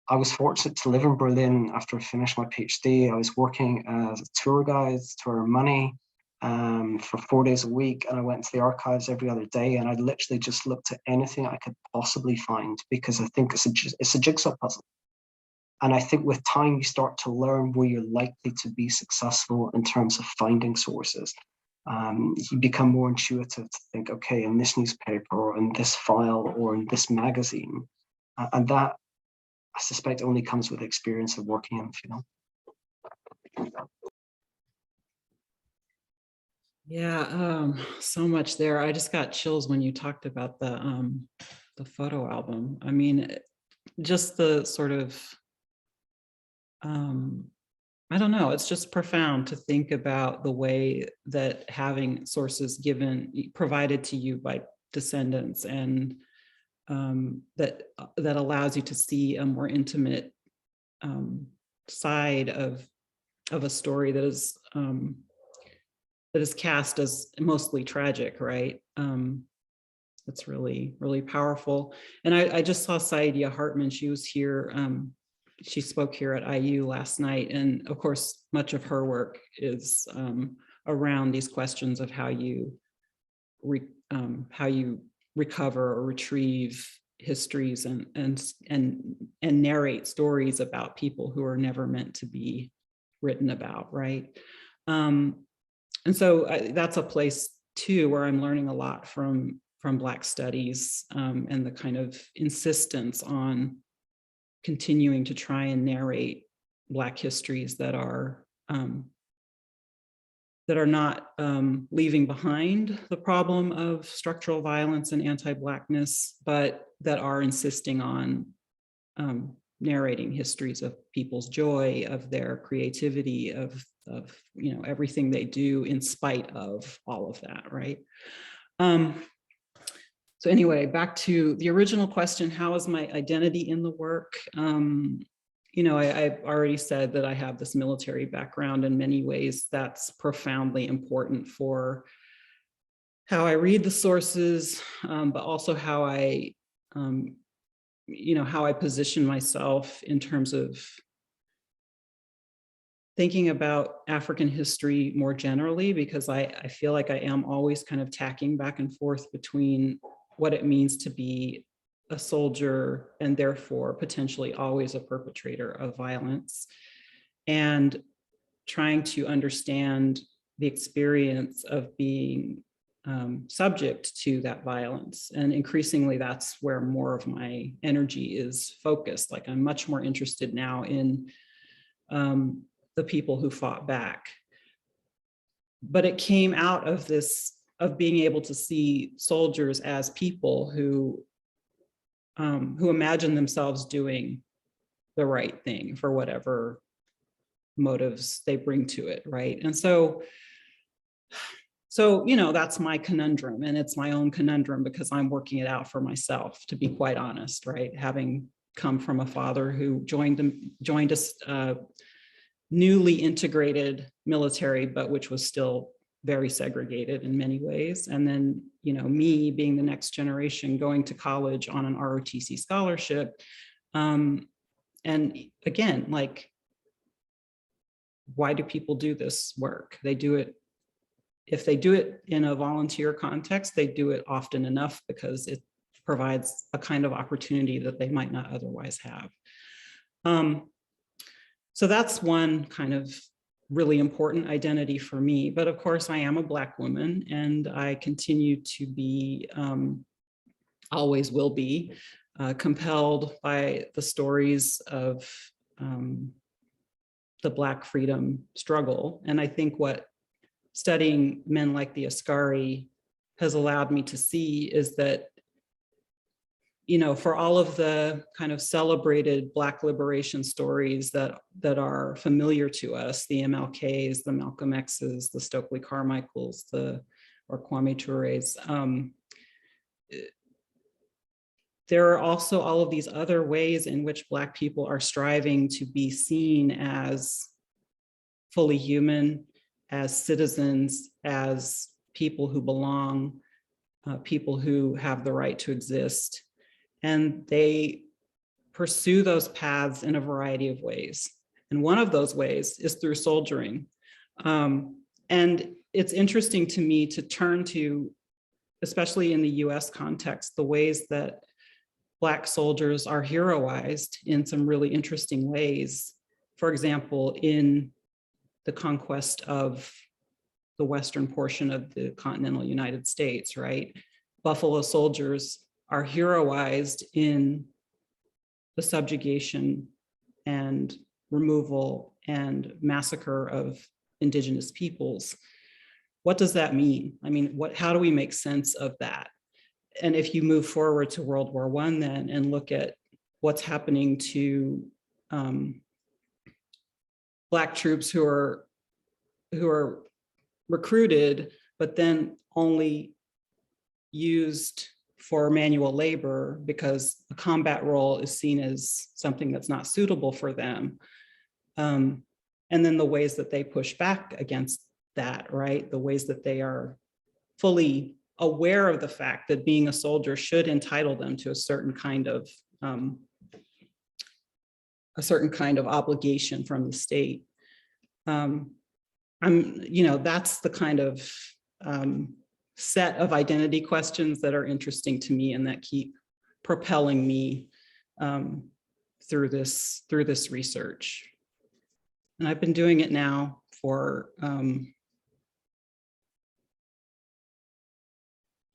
I was fortunate to live in Berlin after I finished my PhD. I was working as a tour guide to earn money for 4 days a week, and I went to the archives every other day, and I literally just looked at anything I could possibly find, because I think it's a jigsaw puzzle. And I think with time, you start to learn where you're likely to be successful in terms of finding sources. You become more intuitive to think, okay, in this newspaper or in this file or in this magazine. And that, I suspect, only comes with experience of working in the field. Yeah, so much there. I just got chills when you talked about the photo album. I mean, just the sort of, I don't know, it's just profound to think about the way that having sources provided to you by descendants, and that allows you to see a more intimate side of a story that is cast as mostly tragic, right? That's really, really powerful. And I just saw Saidia Hartman. She was here. She spoke here at IU last night. And of course, much of her work is around these questions of how you recover or retrieve histories and narrate stories about people who are never meant to be written about, right? And so that's a place too where I'm learning a lot from Black studies, and the kind of insistence on continuing to try and narrate Black histories that are not leaving behind the problem of structural violence and anti-Blackness, but that are insisting on narrating histories of people's joy, of their creativity, of everything they do in spite of all of that, right? So anyway, back to the original question, how is my identity in the work? I've already said that I have this military background. In many ways, that's profoundly important for how I read the sources, but also how I position myself in terms of thinking about African history more generally, because I feel like I am always kind of tacking back and forth between what it means to be a soldier and therefore potentially always a perpetrator of violence, and trying to understand the experience of being subject to that violence. And increasingly, that's where more of my energy is focused. Like, I'm much more interested now in the people who fought back. But it came out of this, of being able to see soldiers as people who imagine themselves doing the right thing for whatever motives they bring to it, right? And so that's my conundrum, and it's my own conundrum because I'm working it out for myself, to be quite honest, right? Having come from a father who joined us newly integrated military, but which was still very segregated in many ways. And then, me being the next generation going to college on an ROTC scholarship. And again, like, why do people do this work? They do it, if they do it in a volunteer context, they do it often enough because it provides a kind of opportunity that they might not otherwise have. So that's one kind of really important identity for me. But of course, I am a Black woman, and I continue to be, always will be, compelled by the stories of the Black freedom struggle. And I think what studying men like the Askari has allowed me to see is that, for all of the kind of celebrated Black liberation stories that are familiar to us, the MLKs, the Malcolm X's, the Stokely Carmichaels, or Kwame Toure's, there are also all of these other ways in which Black people are striving to be seen as fully human, as citizens, as people who belong, people who have the right to exist. And they pursue those paths in a variety of ways. And one of those ways is through soldiering. And it's interesting to me to turn to, especially in the US context, the ways that Black soldiers are heroized in some really interesting ways. For example, in the conquest of the western portion of the continental United States, right? Buffalo soldiers are heroized in the subjugation and removal and massacre of Indigenous peoples. What does that mean? I mean, how do we make sense of that? And if you move forward to World War I then and look at what's happening to Black troops who are recruited, but then only used for manual labor because the combat role is seen as something that's not suitable for them. And then the ways that they push back against that, right? The ways that they are fully aware of the fact that being a soldier should entitle them to a certain kind of obligation from the state. That's the kind of set of identity questions that are interesting to me and that keep propelling me through this research. And I've been doing it now for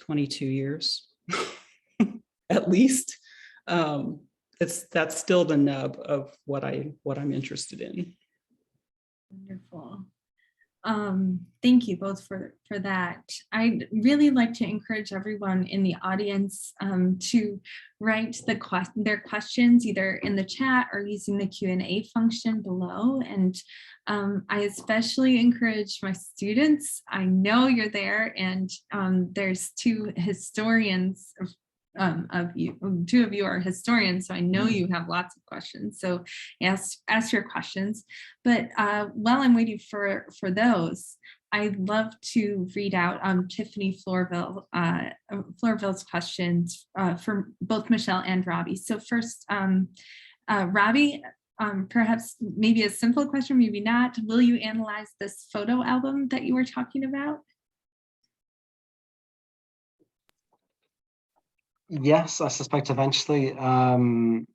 22 years, at least. That's still the nub of what I'm interested in. Wonderful. Thank you both for that. I'd really like to encourage everyone in the audience to write their questions either in the chat or using the Q&A function below. And I especially encourage my students. I know you're there, and there's two historians of you. Two of you are historians, so I know you have lots of questions. So ask your questions. But while I'm waiting for those, I'd love to read out Tiffany Florville's questions for both Michelle and Robbie. So first, Robbie, perhaps maybe a simple question, maybe not. Will you analyze this photo album that you were talking about? Yes, I suspect eventually. Not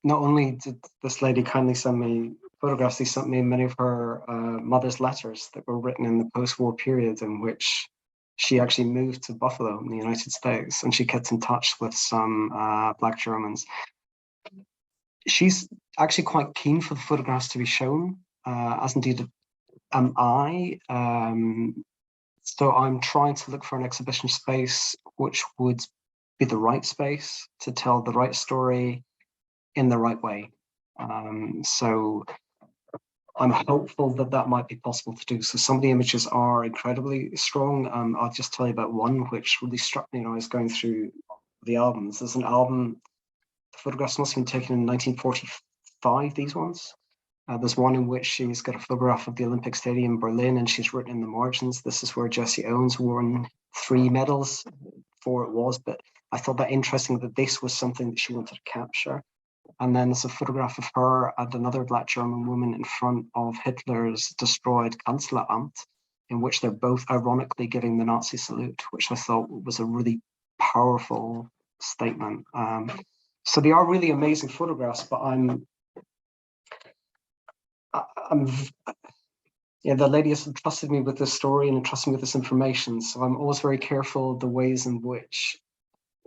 only did this lady kindly send me photographs, they sent me many of her mother's letters that were written in the post-war period, in which she actually moved to Buffalo in the United States, and she kept in touch with some Black Germans. She's actually quite keen for the photographs to be shown, as indeed am I. So I'm trying to look for an exhibition space which would be the right space to tell the right story in the right way. So I'm hopeful that that might be possible to do. So some of the images are incredibly strong. I'll just tell you about one which really struck me when I was going through the albums. There's an album, the photographs must have been taken in 1945, these ones. There's one in which she's got a photograph of the Olympic Stadium in Berlin, and she's written in the margins, this is where Jesse Owens won 3 medals, 4 it was, but I thought that interesting that this was something that she wanted to capture. And then there's a photograph of her and another Black German woman in front of Hitler's destroyed Kanzleramt, in which they're both ironically giving the Nazi salute, which I thought was a really powerful statement. So they are really amazing photographs, but yeah, the lady has entrusted me with this story and entrusted me with this information. So I'm always very careful of the ways in which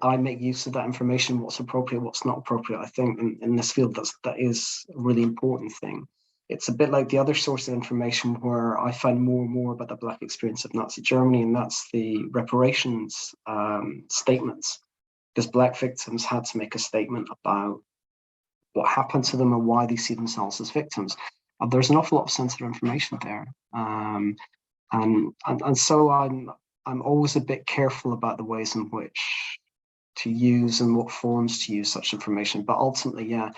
I make use of that information, what's appropriate, what's not appropriate. I think in this field, that is a really important thing. It's a bit like the other source of information where I find more and more about the Black experience of Nazi Germany, and that's the reparations statements. Because Black victims had to make a statement about what happened to them and why they see themselves as victims. There's an awful lot of sensitive information there. And so I'm always a bit careful about the ways in which to use and what forms to use such information. But ultimately, yeah,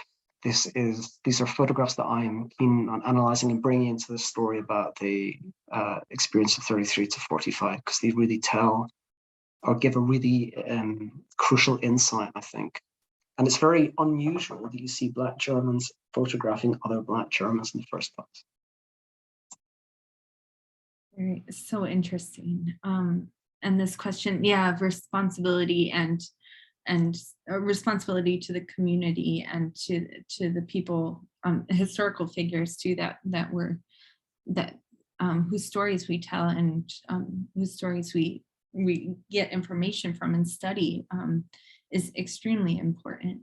these are photographs that I am keen on analyzing and bringing into the story about the experience of 33 to 45, because they really tell or give a really crucial insight, I think. And it's very unusual that you see Black Germans photographing other Black Germans in the first place. Very, so interesting. And this question, yeah, of responsibility and responsibility to the community and to the people, historical figures too, whose stories we tell and whose stories we get information from and study is extremely important.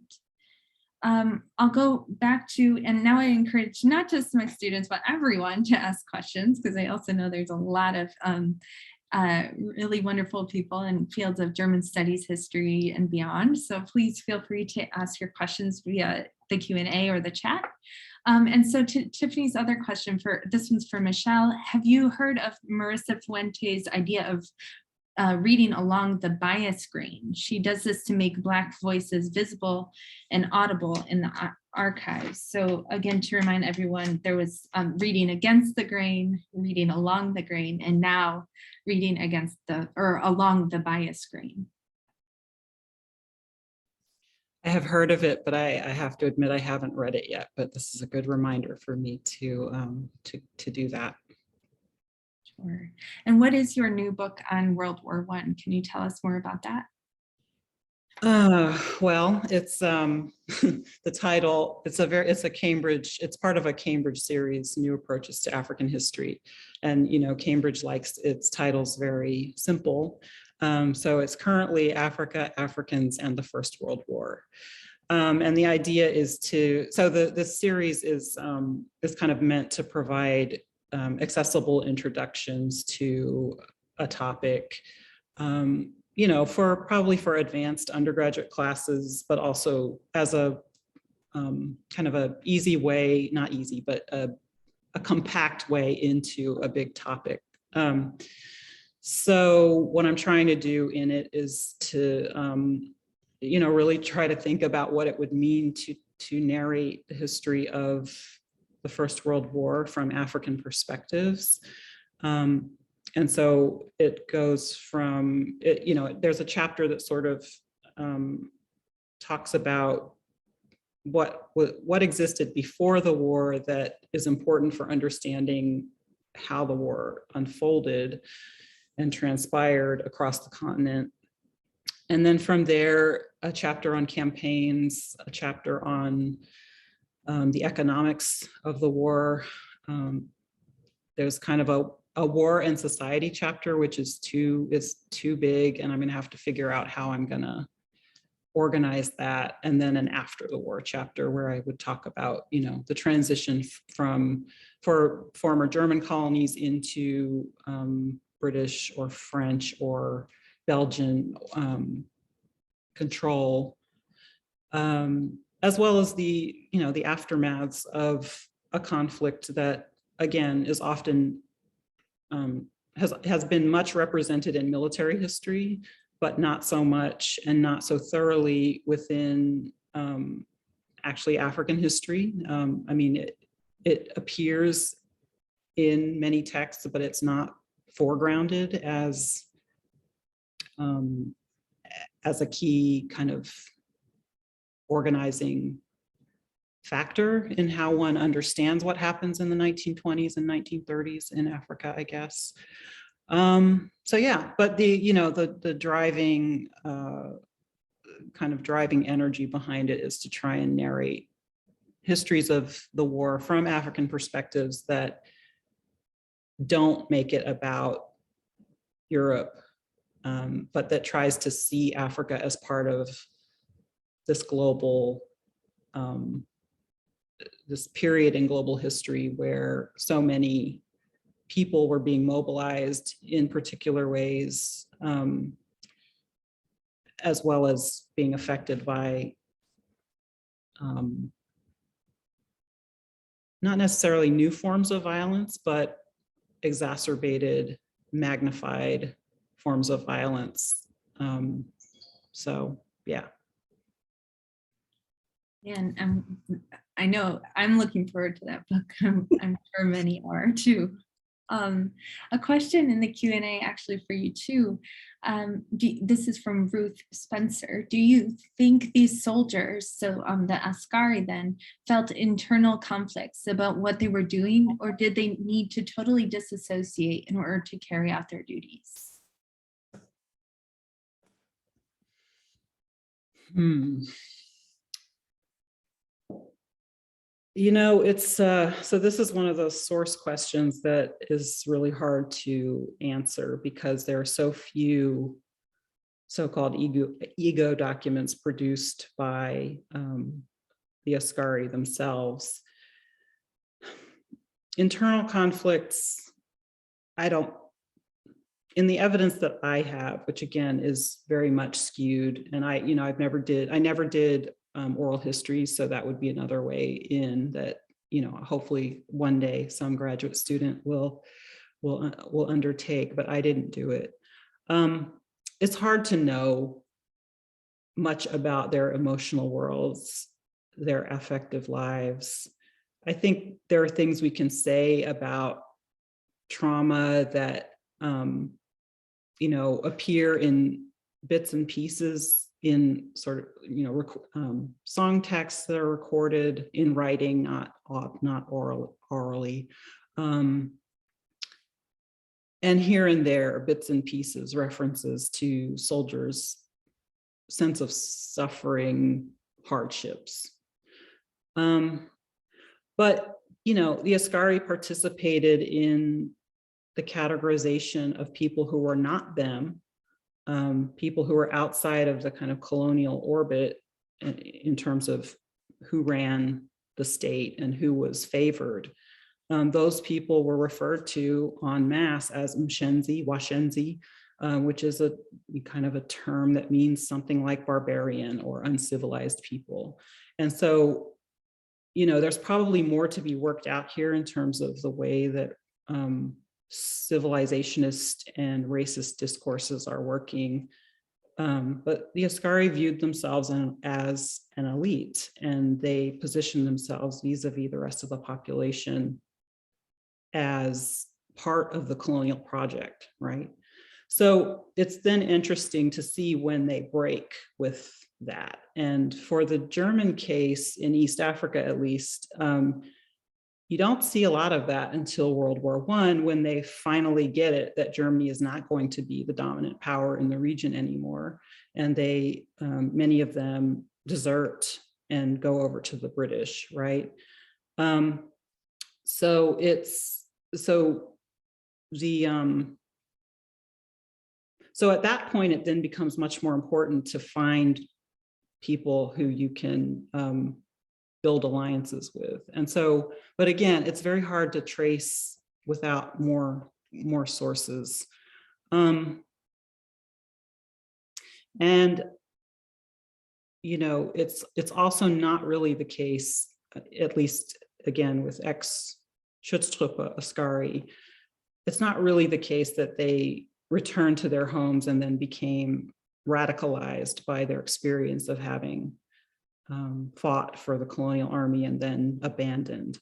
I'll go back to, and now I encourage not just my students, but everyone to ask questions, because I also know there's a lot of really wonderful people in fields of German studies, history, and beyond. So please feel free to ask your questions via the Q&A or the chat. And so to Tiffany's other question, this one's for Michelle. Have you heard of Marissa Fuentes' idea of reading along the bias grain? She does this to make Black voices visible and audible in the archives. So again, to remind everyone, there was reading against the grain, reading along the grain, and now reading against along the bias grain. I have heard of it, but I have to admit I haven't read it yet, but this is a good reminder for me to do that. Sure. And what is your new book on World War I? Can you tell us more about that? Well, it's the title. It's a Cambridge. It's part of a Cambridge series, New Approaches to African History, and Cambridge likes its titles very simple. So it's currently Africa, Africans, and the First World War. And the idea is the series is kind of meant to provide accessible introductions to a topic. For advanced undergraduate classes, but also as a kind of a easy way, not easy, but a compact way into a big topic. So what I'm trying to do in it is to, really try to think about what it would mean to narrate the history of the First World War from African perspectives. And so it goes from, there's a chapter that sort of talks about what existed before the war that is important for understanding how the war unfolded and transpired across the continent. And then from there, a chapter on campaigns, a chapter on the economics of the war. There's kind of a war and society chapter, which is too big, and I'm going to have to figure out how I'm going to organize that. And then an after the war chapter where I would talk about, the transition for former German colonies into British or French or Belgian control, as well as the aftermaths of a conflict that, again, is often has been much represented in military history, but not so much and not so thoroughly within actually African history. It appears in many texts, but it's not foregrounded as a key kind of organizing factor in how one understands what happens in the 1920s and 1930s in Africa, I guess. So yeah, but the driving kind of driving energy behind it is to try and narrate histories of the war from African perspectives that don't make it about Europe, but that tries to see Africa as part of this global this period in global history where so many people were being mobilized in particular ways, as well as being affected by not necessarily new forms of violence, but exacerbated, magnified forms of violence. So, yeah. And I know I'm looking forward to that book. I'm sure many are too. A question in the Q&A actually for you too. This is from Ruth Spencer. Do you think these soldiers, so the Askari then, felt internal conflicts about what they were doing, or did they need to totally disassociate in order to carry out their duties? It's so this is one of those source questions that is really hard to answer because there are so few so-called ego documents produced by the Askari themselves. Internal conflicts, in the evidence that I have, which again is very much skewed, and I never did oral history, so that would be another way in that, hopefully one day some graduate student will undertake, but I didn't do it. It's hard to know much about their emotional worlds, their affective lives. I think there are things we can say about trauma that appear in bits and pieces in sort of song texts that are recorded in writing, not orally, and here and there bits and pieces, references to soldiers sense of suffering, hardships. But, you know, the Askari participated in the categorization of people who were not them, people who were outside of the kind of colonial orbit in terms of who ran the state and who was favored. Those people were referred to en masse as Mshenzi, Washenzi, which is a kind of a term that means something like barbarian or uncivilized people. And so, you know, there's probably more to be worked out here in terms of the way that civilizationist and racist discourses are working. But the Askari viewed themselves as an elite, and they positioned themselves vis-a-vis the rest of the population as part of the colonial project, right? So it's then interesting to see when they break with that. And for the German case in East Africa, at least, you don't see a lot of that until World War I, when they finally get it that Germany is not going to be the dominant power in the region anymore. And they, many of them desert and go over to the British, right? So at that point, it then becomes much more important to find people who you can build alliances with. And so, but again, it's very hard to trace without more sources. And, you know, it's also not really the case, at least again, with ex-Schutztruppe Askari, it's not really the case that they returned to their homes and then became radicalized by their experience of having fought for the colonial army and then abandoned.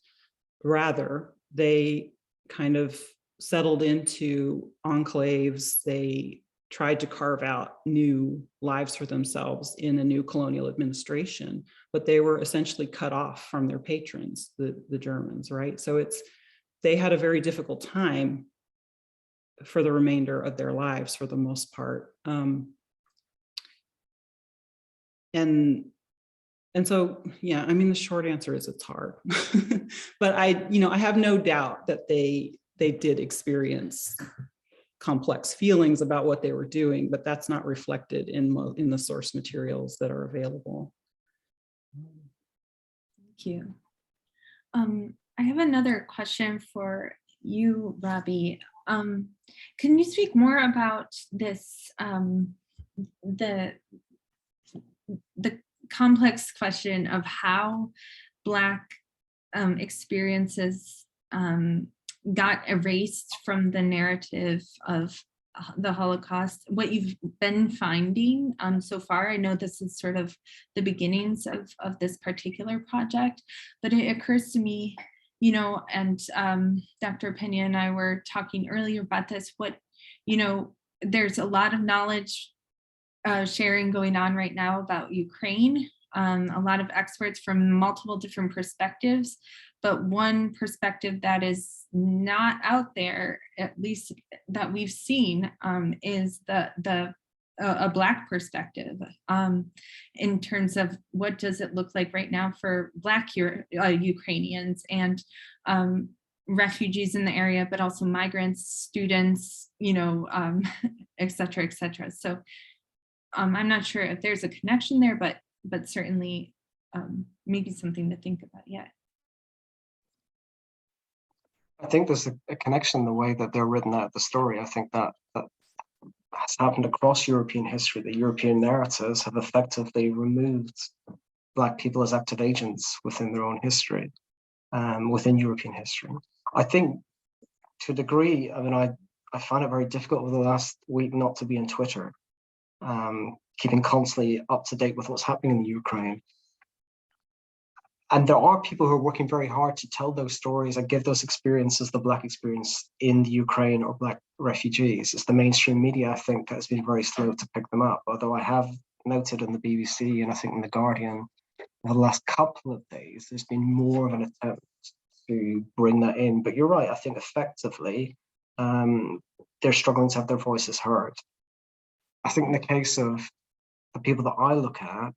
Rather, they kind of settled into enclaves. They tried to carve out new lives for themselves in a new colonial administration, but they were essentially cut off from their patrons, the Germans, right? So they had a very difficult time for the remainder of their lives for the most part. And so, yeah, I mean, the short answer is it's hard, but I have no doubt that they did experience complex feelings about what they were doing, but that's not reflected in the source materials that are available. Thank you. I have another question for you, Robbie. Can you speak more about this, the complex question of how Black experiences got erased from the narrative of the Holocaust, what you've been finding so far? I know this is sort of the beginnings of this particular project, but it occurs to me, you know, and Dr. Pena and I were talking earlier about this, there's a lot of knowledge sharing going on right now about Ukraine, a lot of experts from multiple different perspectives, but one perspective that is not out there, at least that we've seen, is a Black perspective in terms of what does it look like right now for Black Ukrainians and refugees in the area, but also migrants, students, et cetera, et cetera. So I'm not sure if there's a connection there, but certainly maybe something to think about. Yeah. I think there's a connection in the way that they're written out the story. I think that has happened across European history. The European narratives have effectively removed Black people as active agents within their own history, within European history. I think to a degree, I mean, I find it very difficult over the last week not to be on Twitter, keeping constantly up to date with what's happening in the Ukraine. And there are people who are working very hard to tell those stories and give those experiences the Black experience in the Ukraine or Black refugees. It's the mainstream media, I think, that has been very slow to pick them up. Although I have noted in the BBC and I think in The Guardian over the last couple of days, there's been more of an attempt to bring that in. But you're right, I think effectively, they're struggling to have their voices heard. I think in the case of the people that I look at,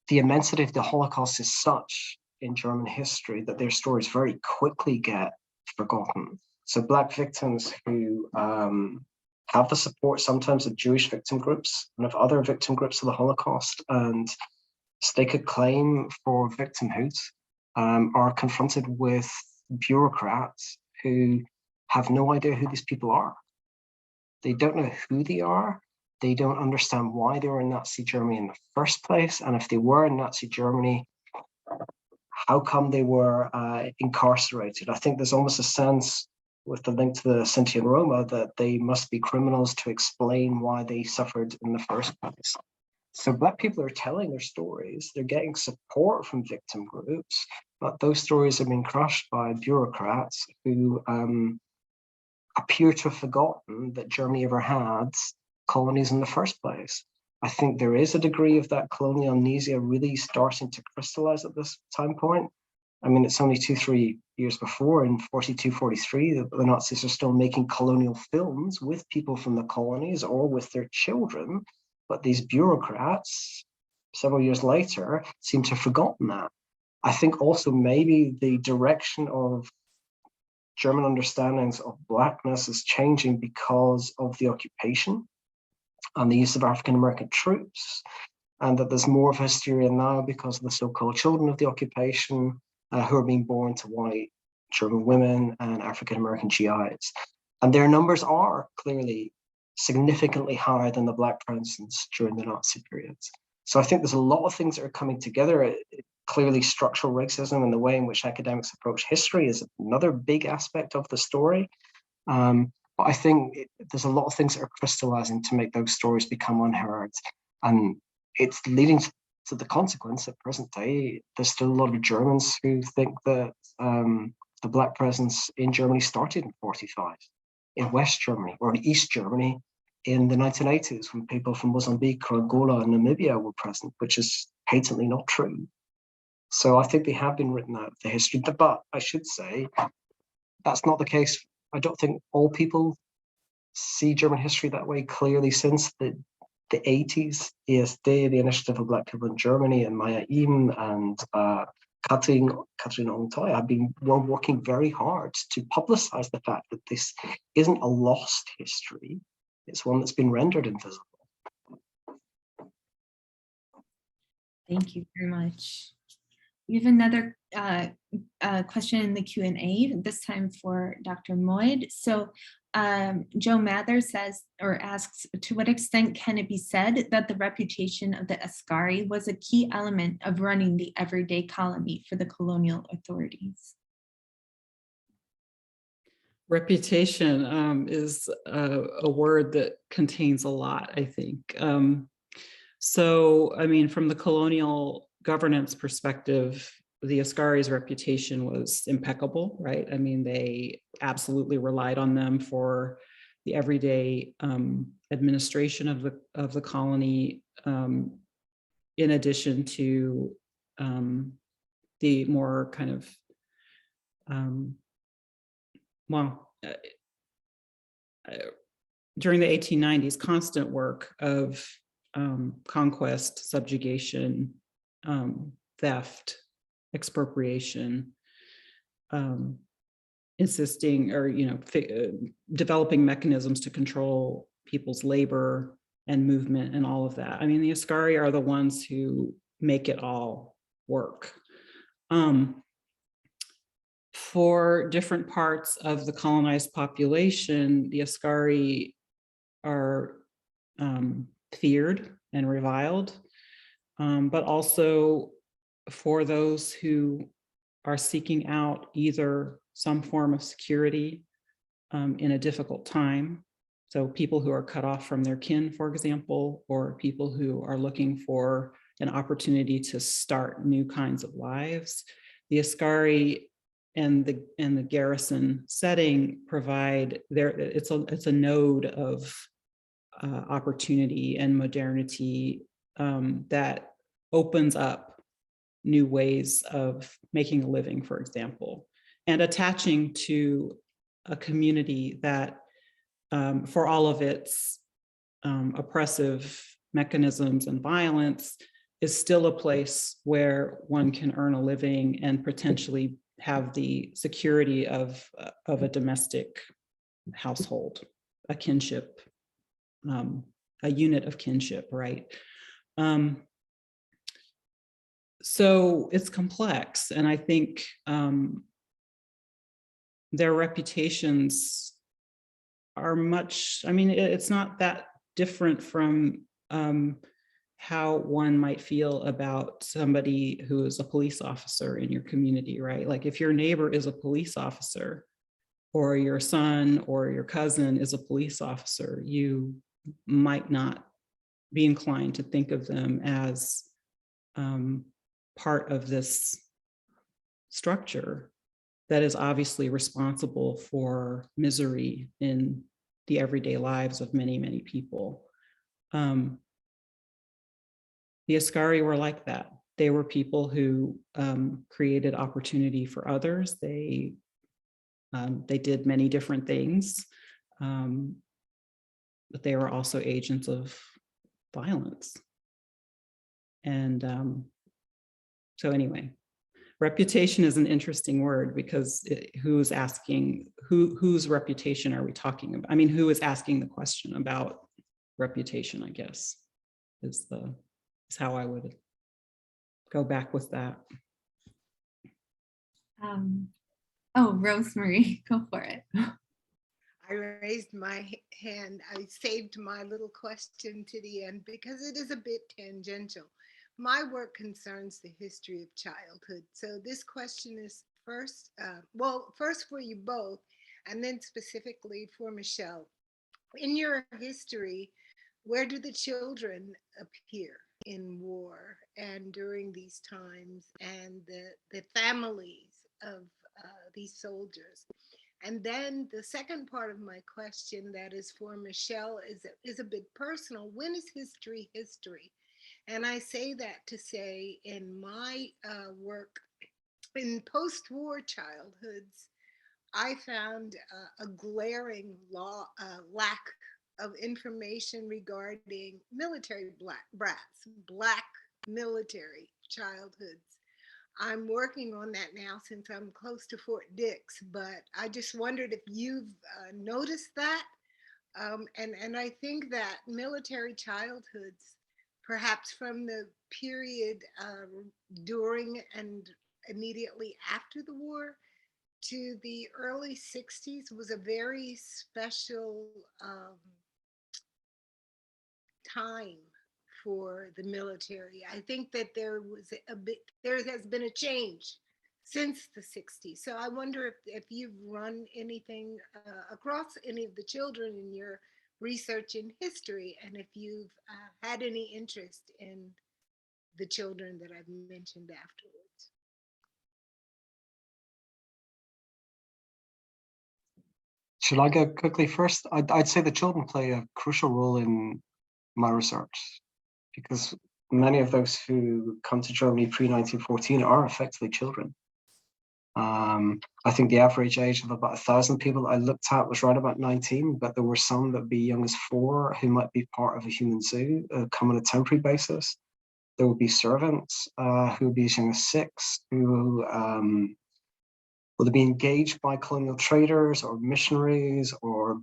the immensity of the Holocaust is such in German history that their stories very quickly get forgotten. So Black victims who have the support sometimes of Jewish victim groups and of other victim groups of the Holocaust, and stake a claim for victimhood, are confronted with bureaucrats who have no idea who these people are. They don't know who they are. They don't understand why they were in Nazi Germany in the first place. And if they were in Nazi Germany, how come they were incarcerated? I think there's almost a sense with the link to the Sinti and Roma that they must be criminals to explain why they suffered in the first place. So Black people are telling their stories, they're getting support from victim groups, but those stories have been crushed by bureaucrats who appear to have forgotten that Germany ever had colonies in the first place. I think there is a degree of that colonial amnesia really starting to crystallize at this time point. I mean, it's only 2-3 years before, in 42, 43, the Nazis are still making colonial films with people from the colonies or with their children. But these bureaucrats, several years later, seem to have forgotten that. I think also maybe the direction of German understandings of Blackness is changing because of the occupation and the use of African-American troops, and that there's more of a hysteria now because of the so-called children of the occupation who are being born to white German women and African-American GIs. And their numbers are clearly significantly higher than the Black presence during the Nazi periods. So I think there's a lot of things that are coming together. Clearly, structural racism and the way in which academics approach history is another big aspect of the story. But I think there's a lot of things that are crystallizing to make those stories become unheard. And it's leading to the consequence at present day. There's still a lot of Germans who think that the Black presence in Germany started in 45, in West Germany or in East Germany in the 1980s, when people from Mozambique or Angola and Namibia were present, which is patently not true. So I think they have been written out of the history, but I should say that's not the case. I don't think all people see German history that way clearly. Since the 80s, ESD, the Initiative of Black People in Germany, and Maya Im and Katrin Ontoy were working very hard to publicize the fact that this isn't a lost history. It's one that's been rendered invisible. Thank you very much. We have another question in the Q&A, this time for Dr. Moyd. So Joe Mather says or asks, to what extent can it be said that the reputation of the Askari was a key element of running the everyday colony for the colonial authorities? Reputation is a word that contains a lot, I think. So, I mean, from the colonial governance perspective, the Askari's reputation was impeccable, right? I mean, they absolutely relied on them for the everyday administration of the colony, in addition to the more kind of during the 1890s, constant work of conquest, subjugation, theft, expropriation, insisting or developing mechanisms to control people's labor and movement and all of that. I mean, the Askari are the ones who make it all work. For different parts of the colonized population, the Askari are feared and reviled, but also for those who are seeking out either some form of security in a difficult time. So people who are cut off from their kin, for example, or people who are looking for an opportunity to start new kinds of lives. The Askari and the garrison setting provide it's a node of opportunity and modernity that opens up new ways of making a living, for example, and attaching to a community that for all of its oppressive mechanisms and violence is still a place where one can earn a living and potentially have the security of a domestic household, a kinship, a unit of kinship, right? So it's complex, and I think their reputations are much, I mean, it's not that different from how one might feel about somebody who is a police officer in your community, right? Like if your neighbor is a police officer, or your son or your cousin is a police officer, you might not be inclined to think of them as part of this structure that is obviously responsible for misery in the everyday lives of many, many people. The Askari were like that. They were people who created opportunity for others. They did many different things, but they were also agents of violence. And so anyway, reputation is an interesting word because who's asking, whose reputation are we talking about? I mean, who is asking the question about reputation, I guess, is how I would go back with that. Oh, Rosemary, go for it. I raised my hand. I saved my little question to the end because it is a bit tangential. My work concerns the history of childhood. So this question is first for you both, and then specifically for Michelle. In your history, where do the children appear in war and during these times, and the families of these soldiers? And then the second part of my question that is for Michelle is a bit personal. When is history history? And I say that to say in my work in post-war childhoods, I found a glaring lack of information regarding military brats, Black military childhoods. I'm working on that now since I'm close to Fort Dix, but I just wondered if you've noticed that. And I think that military childhoods, perhaps from the period during and immediately after the war to the early 60s, was a very special time for the military. I think that there has been a change since the 60s. So I wonder if you've run anything across any of the children in your research in history, and if you've had any interest in the children that I've mentioned afterwards. Should I go quickly first? I'd say the children play a crucial role in my research, because many of those who come to Germany pre-1914 are effectively children. I think the average age of about 1,000 people I looked at was right about 19, but there were some that would be young as 4 who might be part of a human zoo, come on a temporary basis. There would be servants who would be as young as 6, who would be engaged by colonial traders or missionaries or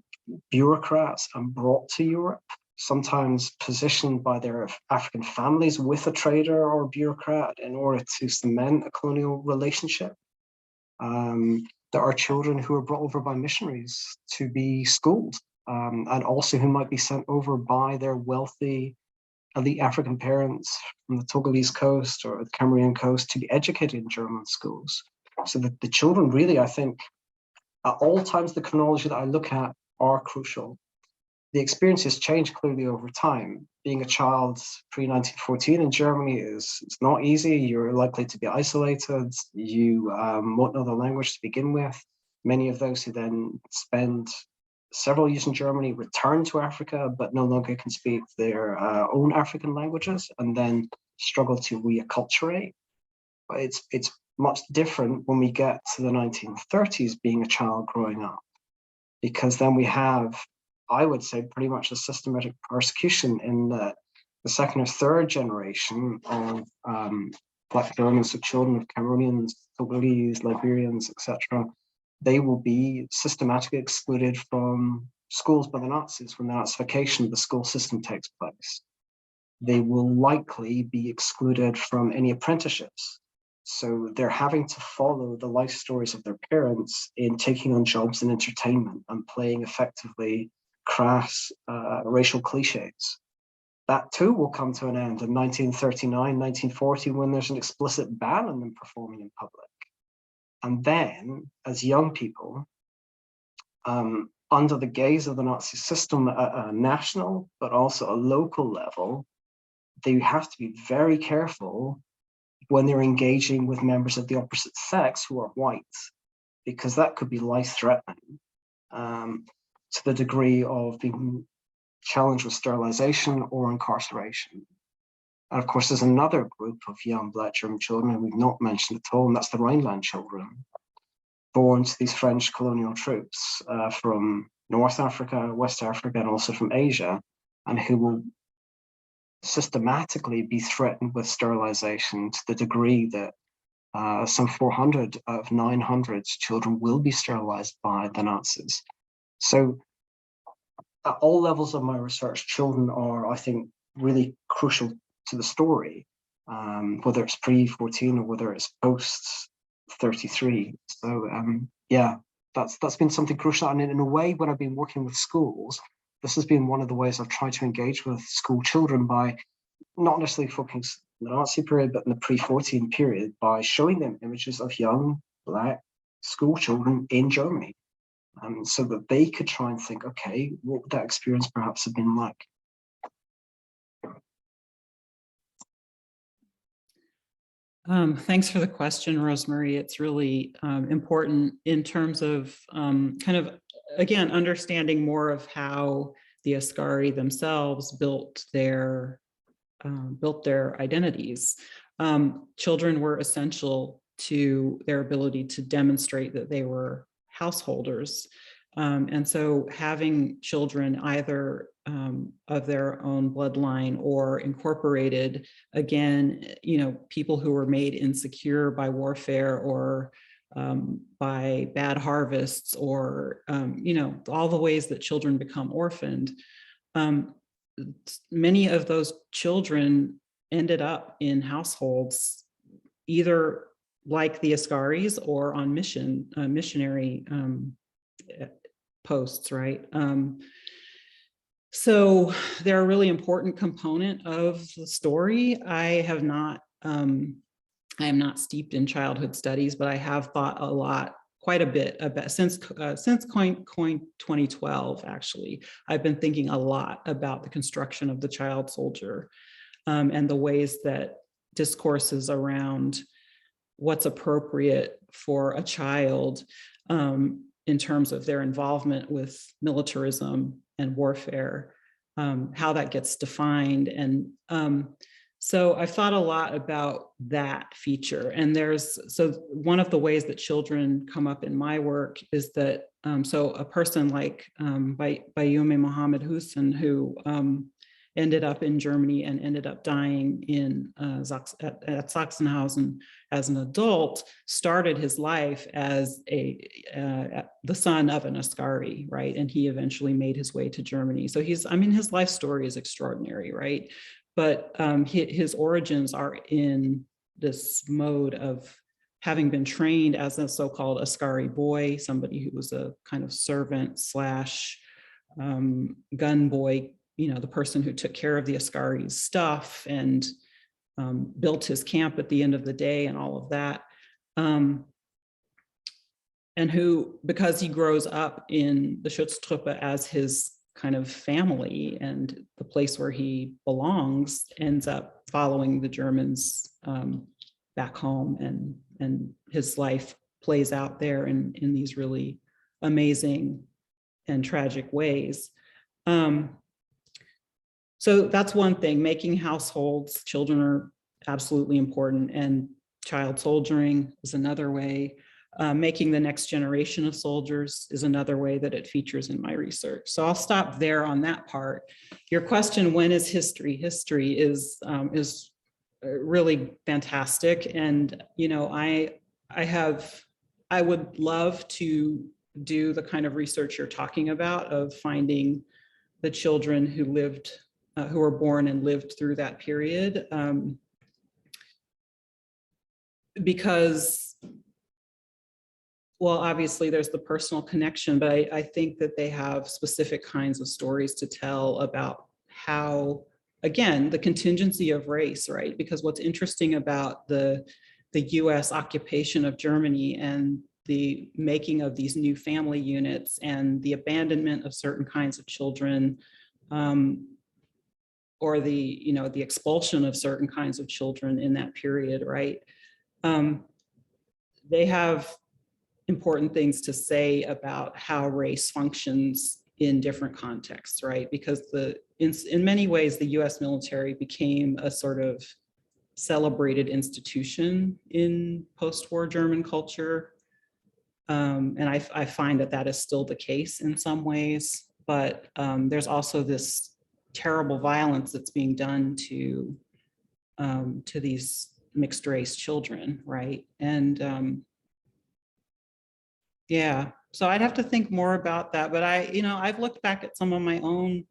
bureaucrats and brought to Europe, sometimes positioned by their African families with a trader or bureaucrat in order to cement a colonial relationship. There are children who are brought over by missionaries to be schooled, and also who might be sent over by their wealthy elite African parents from the Togolese coast or the Cameroonian coast to be educated in German schools. So that the children really, I think, at all times, the chronology that I look at are crucial. The experiences change clearly over time. Being a child pre-1914 in Germany it's not easy. You're likely to be isolated. You won't know the language to begin with. Many of those who then spend several years in Germany return to Africa, but no longer can speak their own African languages, and then struggle to reacculturate. But it's much different when we get to the 1930s, being a child growing up, because then we have I would say, pretty much a systematic persecution in the second or third generation of Black Germans, so children of Cameroonians, Togolese, Liberians, etc. They will be systematically excluded from schools by the Nazis when the Nazification of the school system takes place. They will likely be excluded from any apprenticeships. So they're having to follow the life stories of their parents in taking on jobs in entertainment and playing effectively crass racial cliches. That too will come to an end in 1939, 1940, when there's an explicit ban on them performing in public. And then, as young people, under the gaze of the Nazi system at a national, but also a local level, they have to be very careful when they're engaging with members of the opposite sex who are white, because that could be life-threatening to the degree of being challenged with sterilization or incarceration. And of course, there's another group of young Black German children we've not mentioned at all, and that's the Rhineland children, born to these French colonial troops from North Africa, West Africa, and also from Asia, and who will systematically be threatened with sterilization to the degree that some 400 of 900 children will be sterilized by the Nazis. So at all levels of my research, children are, I think, really crucial to the story, whether it's pre-14 or whether it's post-33. So yeah, that's been something crucial. And in a way, when I've been working with schools, this has been one of the ways I've tried to engage with school children by not necessarily focusing on the Nazi period, but in the pre-14 period, by showing them images of young Black school children in Germany, so that they could try and think, okay, what would that experience perhaps have been like? Thanks for the question, Rosemary. It's really important in terms of kind of, again, understanding more of how the Ascari themselves built their identities. Children were essential to their ability to demonstrate that they were householders. And so having children either of their own bloodline or incorporated, again, people who were made insecure by warfare or by bad harvests or, all the ways that children become orphaned. Many of those children ended up in households either like the Ascaris or on missionary posts, right? So they're a really important component of the story. I am not steeped in childhood studies, but I have thought quite a bit about since Coin 2012, actually. I've been thinking a lot about the construction of the child soldier and the ways that discourses around what's appropriate for a child in terms of their involvement with militarism and warfare, how that gets defined. And so I've thought a lot about that feature. And so one of the ways that children come up in my work is that, so a person like Bayoumi Mohammed Hussein, who ended up in Germany and ended up dying at Sachsenhausen as an adult, started his life as the son of an Ascari, right? And he eventually made his way to Germany. So his life story is extraordinary, right? But his origins are in this mode of having been trained as a so-called Ascari boy, somebody who was a kind of servant slash gun boy, the person who took care of the Ascari's stuff and built his camp at the end of the day and all of that. And who, because he grows up in the Schutztruppe as his kind of family and the place where he belongs, ends up following the Germans back home, and his life plays out there in these really amazing and tragic ways. So that's one thing, making households. Children are absolutely important, and child soldiering is another way. Making the next generation of soldiers is another way that it features in my research. So I'll stop there on that part. Your question, when is history? History is really fantastic. And, you know, I would love to do the kind of research you're talking about, of finding the children who lived, who were born and lived through that period. Because, well, obviously there's the personal connection, but I think that they have specific kinds of stories to tell about how, again, the contingency of race, right? Because what's interesting about the US occupation of Germany and the making of these new family units and the abandonment of certain kinds of children, or the, you know, the expulsion of certain kinds of children in that period, right? They have important things to say about how race functions in different contexts, right? Because in many ways, the US military became a sort of celebrated institution in post-war German culture. And I find that that is still the case in some ways, but there's also this terrible violence that's being done to these mixed race children, right? And yeah, so I'd have to think more about that, but I've looked back at some of my own.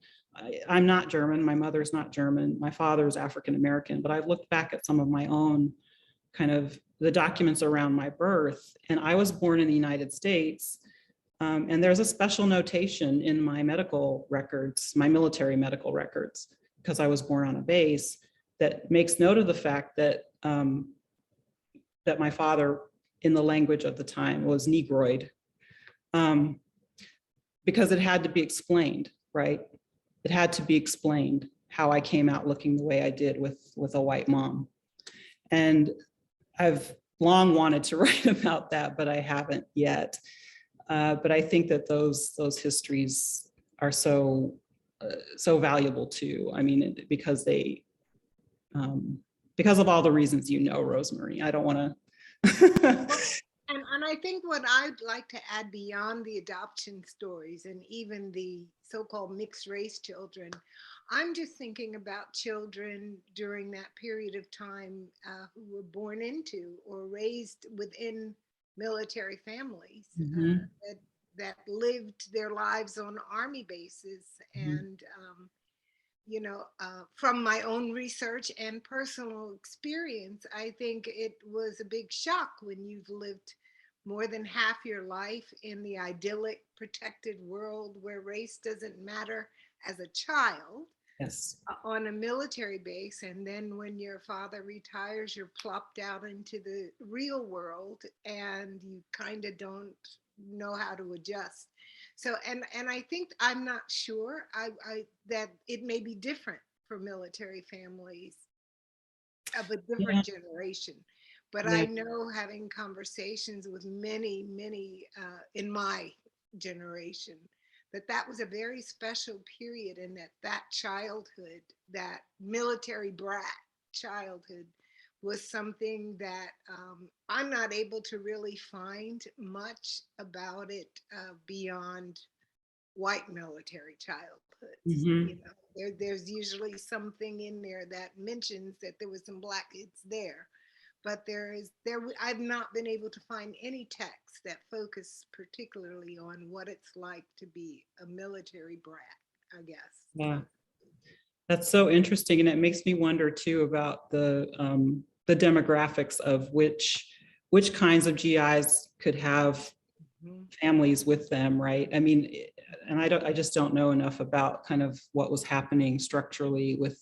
I'm not German, my mother's not German, my father's African-American, but I've looked back at some of my own kind of the documents around my birth, and I was born in the United States. And there's a special notation in my medical records, my military medical records, because I was born on a base, that makes note of the fact that that my father, in the language of the time, was Negroid, because it had to be explained, right? It had to be explained how I came out looking the way I did with a white mom. And I've long wanted to write about that, but I haven't yet. But I think that those histories are so valuable too. I mean, because they, because of all the reasons, you know, Rosemary, I don't want to. And I think what I'd like to add beyond the adoption stories and even the so-called mixed race children, I'm just thinking about children during that period of time who were born into or raised within military families that lived their lives on army bases. And you know, from my own research and personal experience, I think it was a big shock when you've lived more than half your life in the idyllic, protected world where race doesn't matter as a child. Yes. On a military base, and then when your father retires, you're plopped out into the real world and you kind of don't know how to adjust. So, and I think, I'm not sure that it may be different for military families of a different generation. But I know, having conversations with many in my generation, that was a very special period, and that childhood, that military brat childhood, was something that I'm not able to really find much about it beyond white military childhoods. You know, there's usually something in there that mentions that there was some Black kids there. But I've not been able to find any text that focus particularly on what it's like to be a military brat, I guess. Yeah, that's so interesting, and it makes me wonder too about the demographics of which kinds of GIs could have families with them, right? I mean, and I just don't know enough about kind of what was happening structurally with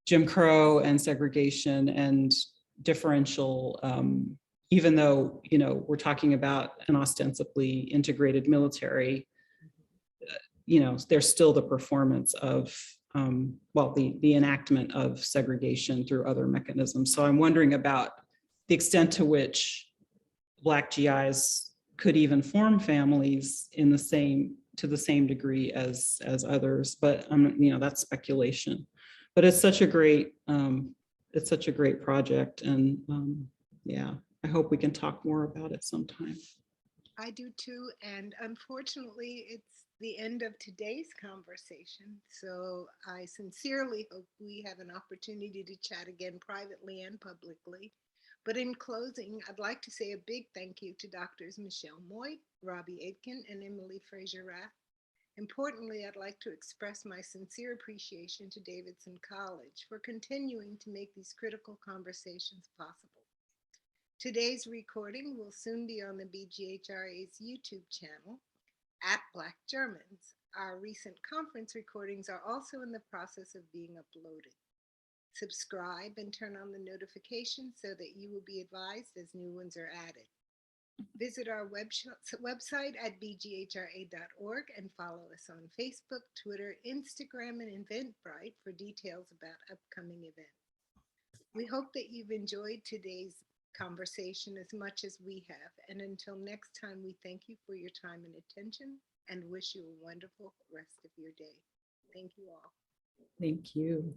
Jim Crow and segregation and differential, even though, you know, we're talking about an ostensibly integrated military, you know, there's still the performance of, well, the enactment of segregation through other mechanisms. So I'm wondering about the extent to which Black GIs could even form families to the same degree as others, but you know, that's speculation. But it's such a great project, and yeah. I hope we can talk more about it sometime. I do too. And unfortunately, it's the end of today's conversation. So I sincerely hope we have an opportunity to chat again privately and publicly. But in closing, I'd like to say a big thank you to Doctors Michelle Moyd, Robbie Aitken, and Emily Fraser-Rath. Importantly, I'd like to express my sincere appreciation to Davidson College for continuing to make these critical conversations possible. Today's recording will soon be on the BGHRA's YouTube channel, @Black Germans. Our recent conference recordings are also in the process of being uploaded. Subscribe and turn on the notifications so that you will be advised as new ones are added. Visit our website at bghra.org and follow us on Facebook, Twitter, Instagram, and Eventbrite for details about upcoming events. We hope that you've enjoyed today's conversation as much as we have. And until next time, we thank you for your time and attention and wish you a wonderful rest of your day. Thank you all. Thank you.